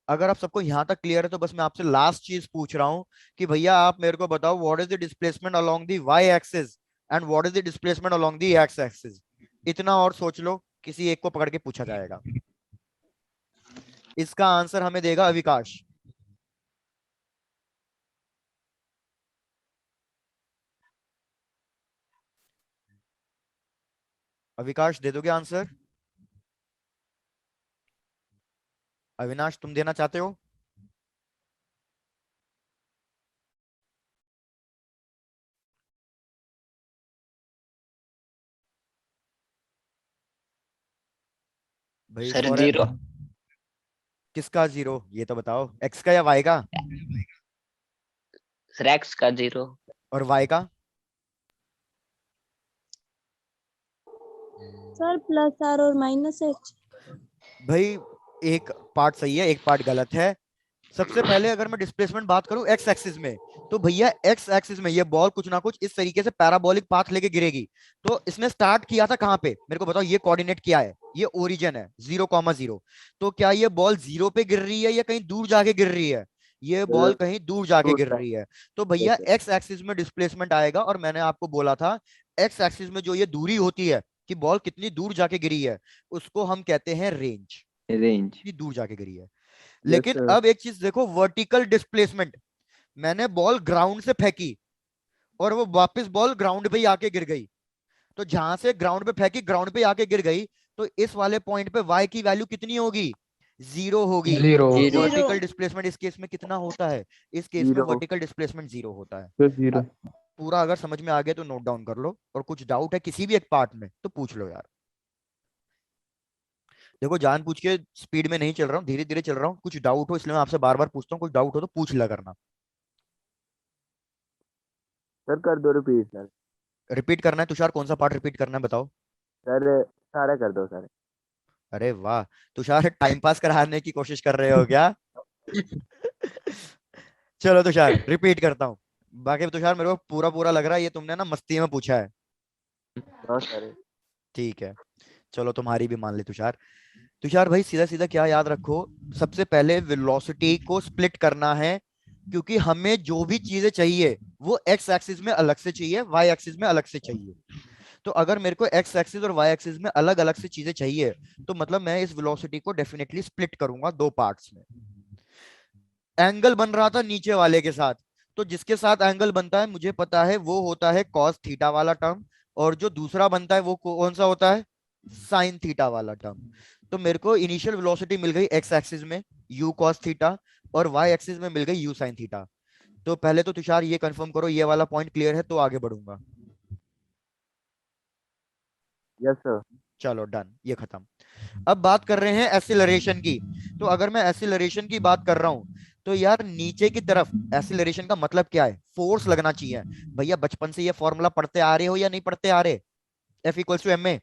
अगर आप सबको यहां तक क्लियर है तो बस मैं आपसे लास्ट चीज पूछ रहा हूं कि भैया आप मेरे को बताओ what is the displacement along the Y axis and what is the displacement along the X axis. इतना और सोच लो, किसी एक को पकड़ के पूछा जाएगा। इसका आंसर हमें देगा अविकाश। अविकाश दे दोगे आंसर? अविनाश तुम देना चाहते हो? भाई सर फॉर, 0। किसका जीरो ये तो बताओ, एक्स का या वाई का? सर x का 0। और वाई का? सर प्लस आर और माइनस एच। भाई एक पार्ट सही है एक पार्ट गलत है। सबसे पहले अगर मैं डिस्प्लेसमेंट बात करूं एक्स एक्सिस में, तो भैया एक्स एक्सिस में ये बॉल कुछ ना कुछ इस तरीके से पैराबोलिक पाथ लेके गिरेगी। तो इसने स्टार्ट किया था कहां पे मेरे को बताओ, ये कोऑर्डिनेट क्या है? ये ओरिजिन है 0,0। तो क्या ये बॉल जीरो पे गिर रही है या कहीं दूर जाके गिर रही है? ये बॉल कहीं दूर जाके गिर रही है। तो भैया एक्स एक्सिस में डिस्प्लेसमेंट आएगा, और मैंने आपको बोला था एक्स एक्सिस में जो ये दूरी होती है कि बॉल कितनी दूर जाके गिरी है, उसको हम कहते हैं रेंज। रेंज ये दूर जाके गिरी है। Yes, लेकिन sir. अब एक चीज देखो, वर्टिकल डिस्प्लेसमेंट, मैंने बॉल ग्राउंड से फेंकी और वो वापस बॉल ग्राउंड पे ही आके गिर गई। तो जहां से ग्राउंड पे फेंकी ग्राउंड पे आके गिर गई, तो इस वाले पॉइंट पे y की वैल्यू कितनी होगी? 0 होगी। Zero. वर्टिकल डिस्प्लेसमेंट इस केस में कितना होता है? इस केस में Zero. वर्टिकल डिस्प्लेसमेंट 0 होता है। Sir, zero. पूरा अगर समझ में आ गया तो नोट डाउन कर लो, और कुछ डाउट है किसी भी एक पार्ट में तो पूछ लो यार। देखो जान पूछ के स्पीड में नहीं चल रहा हूँ, धीरे धीरे चल रहा हूँ। कुछ डाउट हो इसलिए मैं आपसे बार बार पूछता हूँ, कुछ डाउट हो तो पूछ लिया करना। सर कर दो रिपीट सर। रिपीट करना है तुषार? कौन सा पार्ट रिपीट करना है बताओ? सर सारे कर दो सर। अरे वाह तुषार, टाइम पास कराने की कोशिश कर रहे हो क्या? चलो तुषार रिपीट करता हूँ। बाकी तुषार मेरे को पूरा पूरा लग रहा है ये तुमने ना मस्ती में पूछा है। हाँ सर। ठीक है, चलो तुम्हारी भी मान ली तुषार। तुषार भाई सीधा सीधा क्या याद रखो, सबसे पहले वेलोसिटी को स्प्लिट करना है, क्योंकि हमें जो भी चीजें चाहिए वो एक्स एक्सिस में अलग से चाहिए, वाई एक्सिस में अलग से चाहिए। तो अगर मेरे को एक्स एक्सिस और वाई एक्सिस में अलग अलग से चीजें चाहिए, तो मतलब मैं इस वेलोसिटी को डेफिनेटली स्प्लिट करूंगा दो पार्ट्स में। एंगल बन रहा था नीचे वाले के साथ, तो जिसके साथ एंगल बनता है मुझे पता है वो होता है कॉस थीटा वाला टर्म, और जो दूसरा बनता है वो कौन सा होता है? साइन थीटा वाला टर्म। तो मेरे को इनिशियल वेलोसिटी मिल गई एक्स एक्सिस में u cos थीटा, और y एक्सिस में मिल गई u sin थीटा। तो पहले तो तुषार ये कंफर्म करो ये वाला पॉइंट क्लियर है, तो आगे बढ़ूंगा। Yes sir. चलो डन, ये खत्म। अब बात कर रहे हैं एसिलरेशन की। तो अगर मैं एसिलरेशन की बात कर रहा हूं, तो यार नीचे की तरफ एसिलरेशन का मतलब क्या है? फोर्स लगना चाहिए। भैया बचपन से ये फॉर्मूला पढ़ते आ रहे हो या नहीं पढ़ते आ रहे? F equals to ma।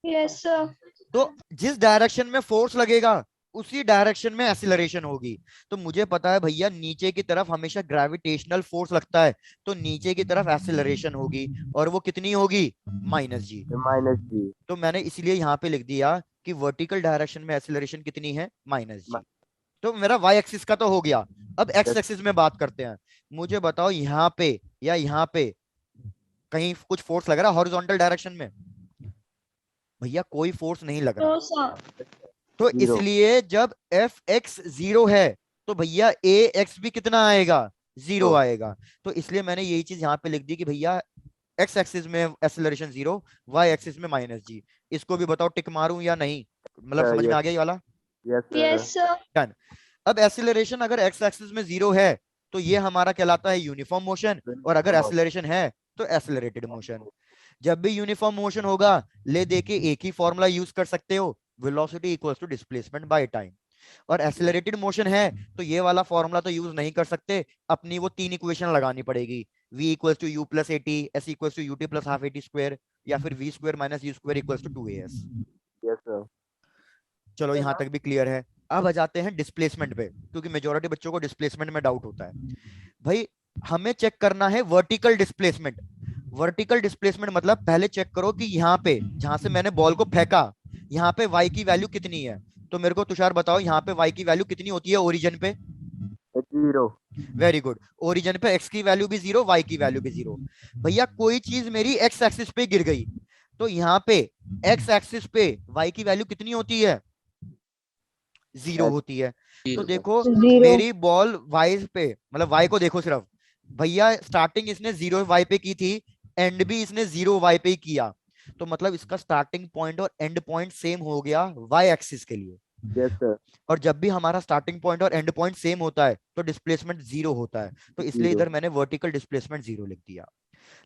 Yes, sir. तो जिस डायरेक्शन में फोर्स लगेगा उसी डायरेक्शन में एसिलरेशन होगी। तो मुझे पता है भैया नीचे की तरफ हमेशा ग्रेविटेशनल फोर्स लगता है, तो नीचे की तरफ एसिलरेशन होगी, और वो कितनी होगी? -g। -g। तो मैंने इसलिए यहाँ पे लिख दिया कि वर्टिकल डायरेक्शन में एसिलरेशन कितनी है? -g। तो मेरा y एक्सिस का तो हो गया। अब x एक्सिस में बात करते हैं। मुझे बताओ यहाँ पे या यहाँ पे कहीं कुछ फोर्स लग रहा है हॉरिजॉन्टल डायरेक्शन में? भैया कोई फोर्स नहीं लग रहा। No, sir. तो Zero. इसलिए जब एफ एक्स 0 है तो भैया ए एक्स भी कितना आएगा? 0 आएगा। तो इसलिए मैंने यही चीज यहाँ पे लिख दी कि भैया एक्स एक्सिस में एक्सेलरेशन 0, वाई एक्सिस में -g। इसको भी बताओ टिक मारूं या नहीं? मतलब समझ में आ गया ये वाला? Yes sir. Yes, sir. Done. अब एक्सेलरेशन अगर एक्स एक्सिस में 0 है तो ये हमारा कहलाता है यूनिफॉर्म मोशन, और अगर एक्सेलरेशन है तो एक्सेलरेटेड मोशन। जब भी यूनिफॉर्म मोशन होगा ले दे के एक ही फॉर्मूला यूज कर सकते हो, velocity equals to displacement by time. और एक्सेलरेटेड मोशन है तो ये वाला फॉर्मूला तो यूज नहीं कर सकते, अपनी वो 3 इक्वेशन लगानी पड़ेगी। v equals to u plus at, s equals to ut plus half at square, या फिर v square minus u square equals to 2as। Yes sir. चलो यहाँ तक भी क्लियर है। अब आ जाते हैं डिस्प्लेसमेंट पे, क्योंकि मेजोरिटी बच्चों को डिस्प्लेसमेंट में डाउट होता है। भाई हमें चेक करना है वर्टिकल डिस्प्लेसमेंट। वर्टिकल डिस्प्लेसमेंट मतलब पहले चेक करो कि यहाँ पे जहां से मैंने बॉल को फेंका यहाँ पे y की वैल्यू कितनी है। तो मेरे को तुषार बताओ यहाँ पे y की वैल्यू कितनी होती है ओरिजिन पे? 0। Very good. ओरिजिन पे x की वैल्यू भी 0, y की वैल्यू भी 0। भैया कोई चीज मेरी x एक्सिस पे गिर गई, तो यहाँ पे x एक्सिस पे y की वैल्यू कितनी होती है? 0 होती है। तो देखो Zero. मेरी बॉल y पे, मतलब y को देखो सिर्फ, भैया स्टार्टिंग इसने 0 y पे की थी, एंड भी इसने 0 y पे ही किया, तो मतलब इसका स्टार्टिंग पॉइंट और एंड पॉइंट सेम हो गया y एक्सिस के लिए। Yes sir. और जब भी हमारा स्टार्टिंग पॉइंट और एंड पॉइंट सेम होता है तो डिस्प्लेसमेंट 0 होता है। तो इसलिए Zero. इधर मैंने वर्टिकल डिस्प्लेसमेंट 0 लिख दिया।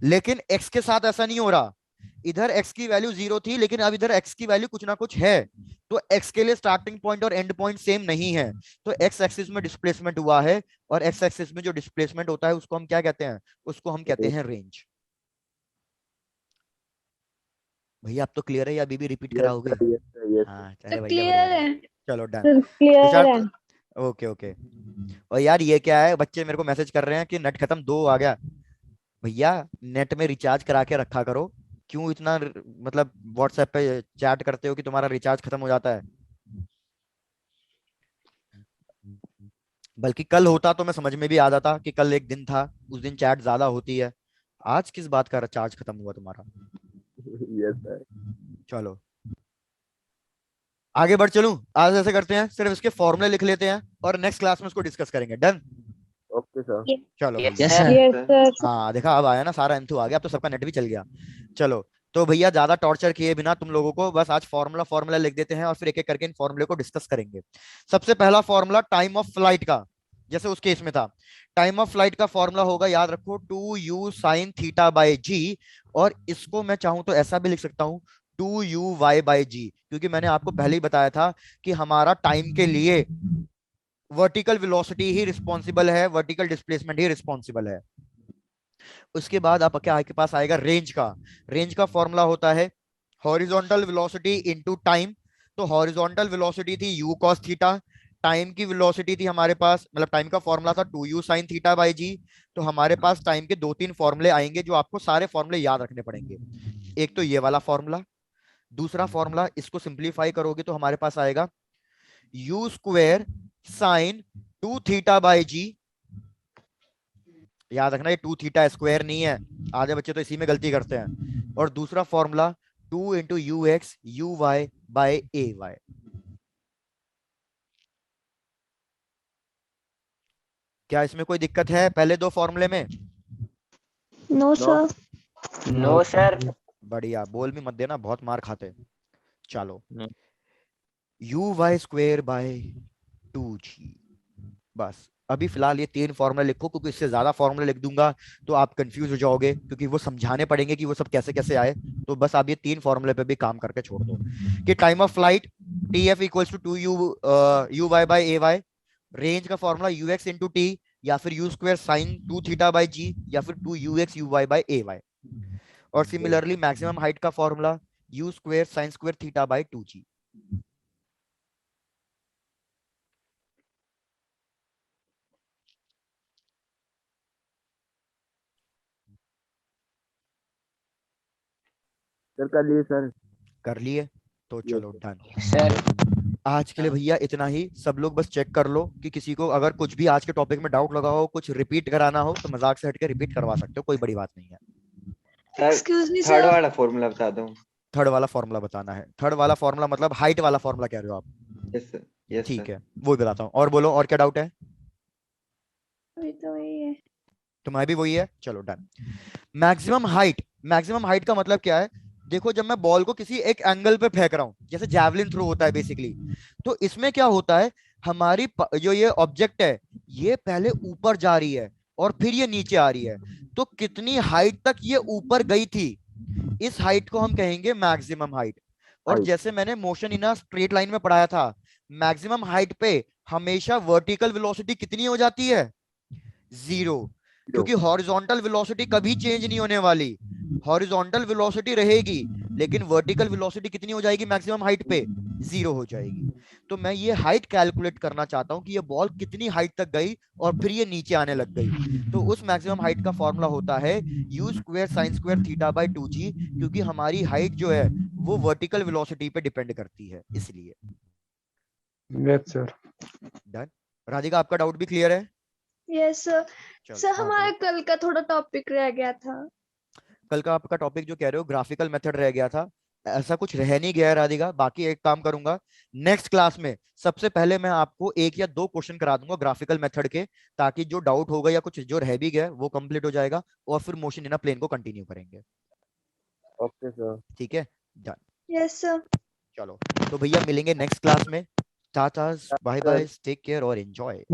लेकिन x के साथ ऐसा नहीं हो रहा, इधर x की वैल्यू 0 थी लेकिन अब इधर x की वैल्यू कुछ ना कुछ है, तो x के लिए स्टार्टिंग पॉइंट और एंड पॉइंट सेम नहीं है, तो x एक्सिस में डिस्प्लेसमेंट हुआ है, और x एक्सिस में जो डिस्प्लेसमेंट होता है उसको हम क्या कहते हैं? उसको हम कहते हैं रेंज। भैया अब तो क्लियर है या अभी भी रिपीट कराओगे? Yes sir. यस हाँ तो चले भैया clear बढ़िया है। बढ़िया। चलो डन। Sir, clear तुषार है। Okay okay. और यार ये क्या है, बच्चे मेरे को मैसेज कर रहे हैं कि नेट खत्म 2 आ गया। भैया नेट में रिचार्ज करा के रखा करो, क्यों इतना मतलब व्हाट्सएप पे चैट करते हो कि तुम्हारा रिचार्ज खत्म हो जाता है? बल्कि कल होता तो मैं समझ में भी आ जाता कि कल एक दिन था, उस दिन चैट ज्यादा होती है। आज किस बात का रिचार्ज खत्म हुआ तुम्हारा? Yes sir. चलो आगे बढ़ चलूं? आज ऐसे करते हैं, सिर्फ इसके फॉर्मूले लिख लेते हैं और नेक्स्ट क्लास में उसको डिस्कस करेंगे। डन? Okay sir. चलो Yes, भैया। sir. Yes, sir. हाँ देखा, अब आया ना सारा एंथू आ गया, अब तो सबका नेट भी चल गया। चलो तो भैया ज्यादा टॉर्चर किए बिना तुम लोगों को बस आज फॉर्मूला लिख देते हैं और फिर एक एक करके इन फॉर्मूले को डिस्कस करेंगे। सबसे पहला फॉर्मूला टाइम ऑफ फ्लाइट का, जैसे उस केस में था, टाइम ऑफ फ्लाइट का फॉर्मूला होगा, याद रखो, 2u sin थीटा बाय जी, और इसको मैं चाहूं तो ऐसा भी लिख सकता हूं 2uy बाय जी, क्योंकि मैंने आपको पहले ही बताया था कि हमारा टाइम के लिए वर्टिकल वेलोसिटी ही रिस्पॉन्सिबल है, वर्टिकल डिस्प्लेसमेंट ही रिस्पॉन्सिबल है। उसके बाद आपके पास आएगा रेंज का। रेंज का फॉर्मूला होता है हॉरिजॉन्टल वेलोसिटी इनटू टाइम। तो हॉरिजॉन्टल वेलोसिटी थी u cos थीटा, टाइम की वेलोसिटी थी हमारे पास, मतलब टाइम का फॉर्मूला था 2u sin थीटा बाय जी। तो हमारे पास टाइम के 2-3 फॉर्मूले आएंगे जो आपको सारे फॉर्मूले याद रखने पड़ेंगे। एक तो ये वाला फॉर्मूला, दूसरा फॉर्मूला इसको सिंप्लीफाई करोगे तो हमारे पास आएगा u square sine 2 theta by G. याद रखना ये 2 थीटा स्क्वायर नहीं है, आधे बच्चे तो इसी में गलती करते हैं। और दूसरा formula 2 into U X U Y by A Y. क्या इसमें कोई दिक्कत है पहले दो फॉर्मूले में? No, sir. No, sir. बढ़िया, बोल भी मत देना, बहुत मार खाते। चलो No. U Y square by 2g, बस अभी फिलहाल ये 3 फॉर्मूला लिखो, क्योंकि इससे ज्यादा फॉर्मूला लिख दूंगा तो आप कंफ्यूज हो जाओगे, क्योंकि वो समझाने पड़ेंगे कि वो सब कैसे कैसे आए। तो बस आप ये 3 फॉर्मूले पे भी काम करके छोड़ दो कि time of flight TF equals to 2u by ay, range का फॉर्मूला ux इंटू टी, या फिर u square sine 2 theta by G, या फिर 2ux uy बाय ay। और सिमिलरली मैक्सिमम हाइट का formula u square sine square theta by 2g। Sir कर लिए सर। कर लिए? तो चलो डन। Sir. आज के लिए भैया इतना ही। सब लोग बस चेक कर लो कि किसी को अगर कुछ भी आज के टॉपिक में डाउट लगा हो, कुछ रिपीट कराना हो, तो मजाक से हटके रिपीट करवा सकते हो, कोई बड़ी बात नहीं है। Sir Excuse me, third sir. वाला फॉर्मूला बता दो। थर्ड वाला फॉर्मूला बताना है? थर्ड वाला फॉर्मूला मतलब हाइट वाला फॉर्मूला कह रहे हो आप? यस सर, यस ठीक सर। है, वो ही बताता हूँ। और बोलो, और क्या डाउट है? अभी तो वही है. तुम्हारी भी वही है? चलो done. Maximum height, maximum height का मतलब क्या है? देखो जब मैं बॉल को किसी एक एंगल पे फेंक रहा हूं, जैसे जैवलिन थ्रो होता है बेसिकली, तो इसमें क्या होता है, हमारी जो ये ऑब्जेक्ट है ये पहले ऊपर जा रही है और फिर ये नीचे आ रही है। तो कितनी हाइट तक ये ऊपर गई थी, इस हाइट को हम कहेंगे मैक्सिमम हाइट। और Height. जैसे मैंने motion in a straight line में पढ़ाया था, मैक्सिमम हाइट पे हमेशा वर्टिकल वेलोसिटी कितनी हो जाती है? 0, क्योंकि हॉरिजॉन्टल वेलोसिटी कभी चेंज नहीं होने वाली, हॉरिजॉन्टल वेलोसिटी रहेगी, लेकिन वर्टिकल वेलोसिटी कितनी हो जाएगी मैक्सिमम हाइट पे? 0 हो जाएगी। तो मैं ये हाइट कैलकुलेट करना चाहता हूं कि ये बॉल कितनी हाइट तक गई और फिर ये नीचे आने लग गई। तो उस मैक्सिमम हाइट का फॉर्मूला होता है u square sine square theta by 2g, क्योंकि हमारी हाइट जो है वो वर्टिकल वेलोसिटी पे डिपेंड करती है, इसलिए। Yes sir. डन। राधिका, आपका डाउट भी क्लियर है? Yes, sir. चलो, सर हाँ, हमारा बोलो। कल का थोड़ा टॉपिक रह गया था. कल का आपका टॉपिक जो कह रहे हो ग्राफिकल मेथड रह गया था, ऐसा कुछ रह नहीं गया है राधिका। बाकी एक काम करूंगा, नेक्स्ट क्लास में सबसे पहले मैं आपको 1 या 2 क्वेश्चन करा दूंगा ग्राफिकल मेथड के, ताकि जो डाउट होगा या कुछ जो रह भी गया है, वो कंप्लीट हो जाएगा, और फिर मोशन इन अ प्लेन को कंटिन्यू करेंगे। Okay sir. ठीक है, डन। Yes, sir. चलो तो भैया मिलेंगे नेक्स्ट क्लास में। Tata, bye bye, take care और एंजॉय।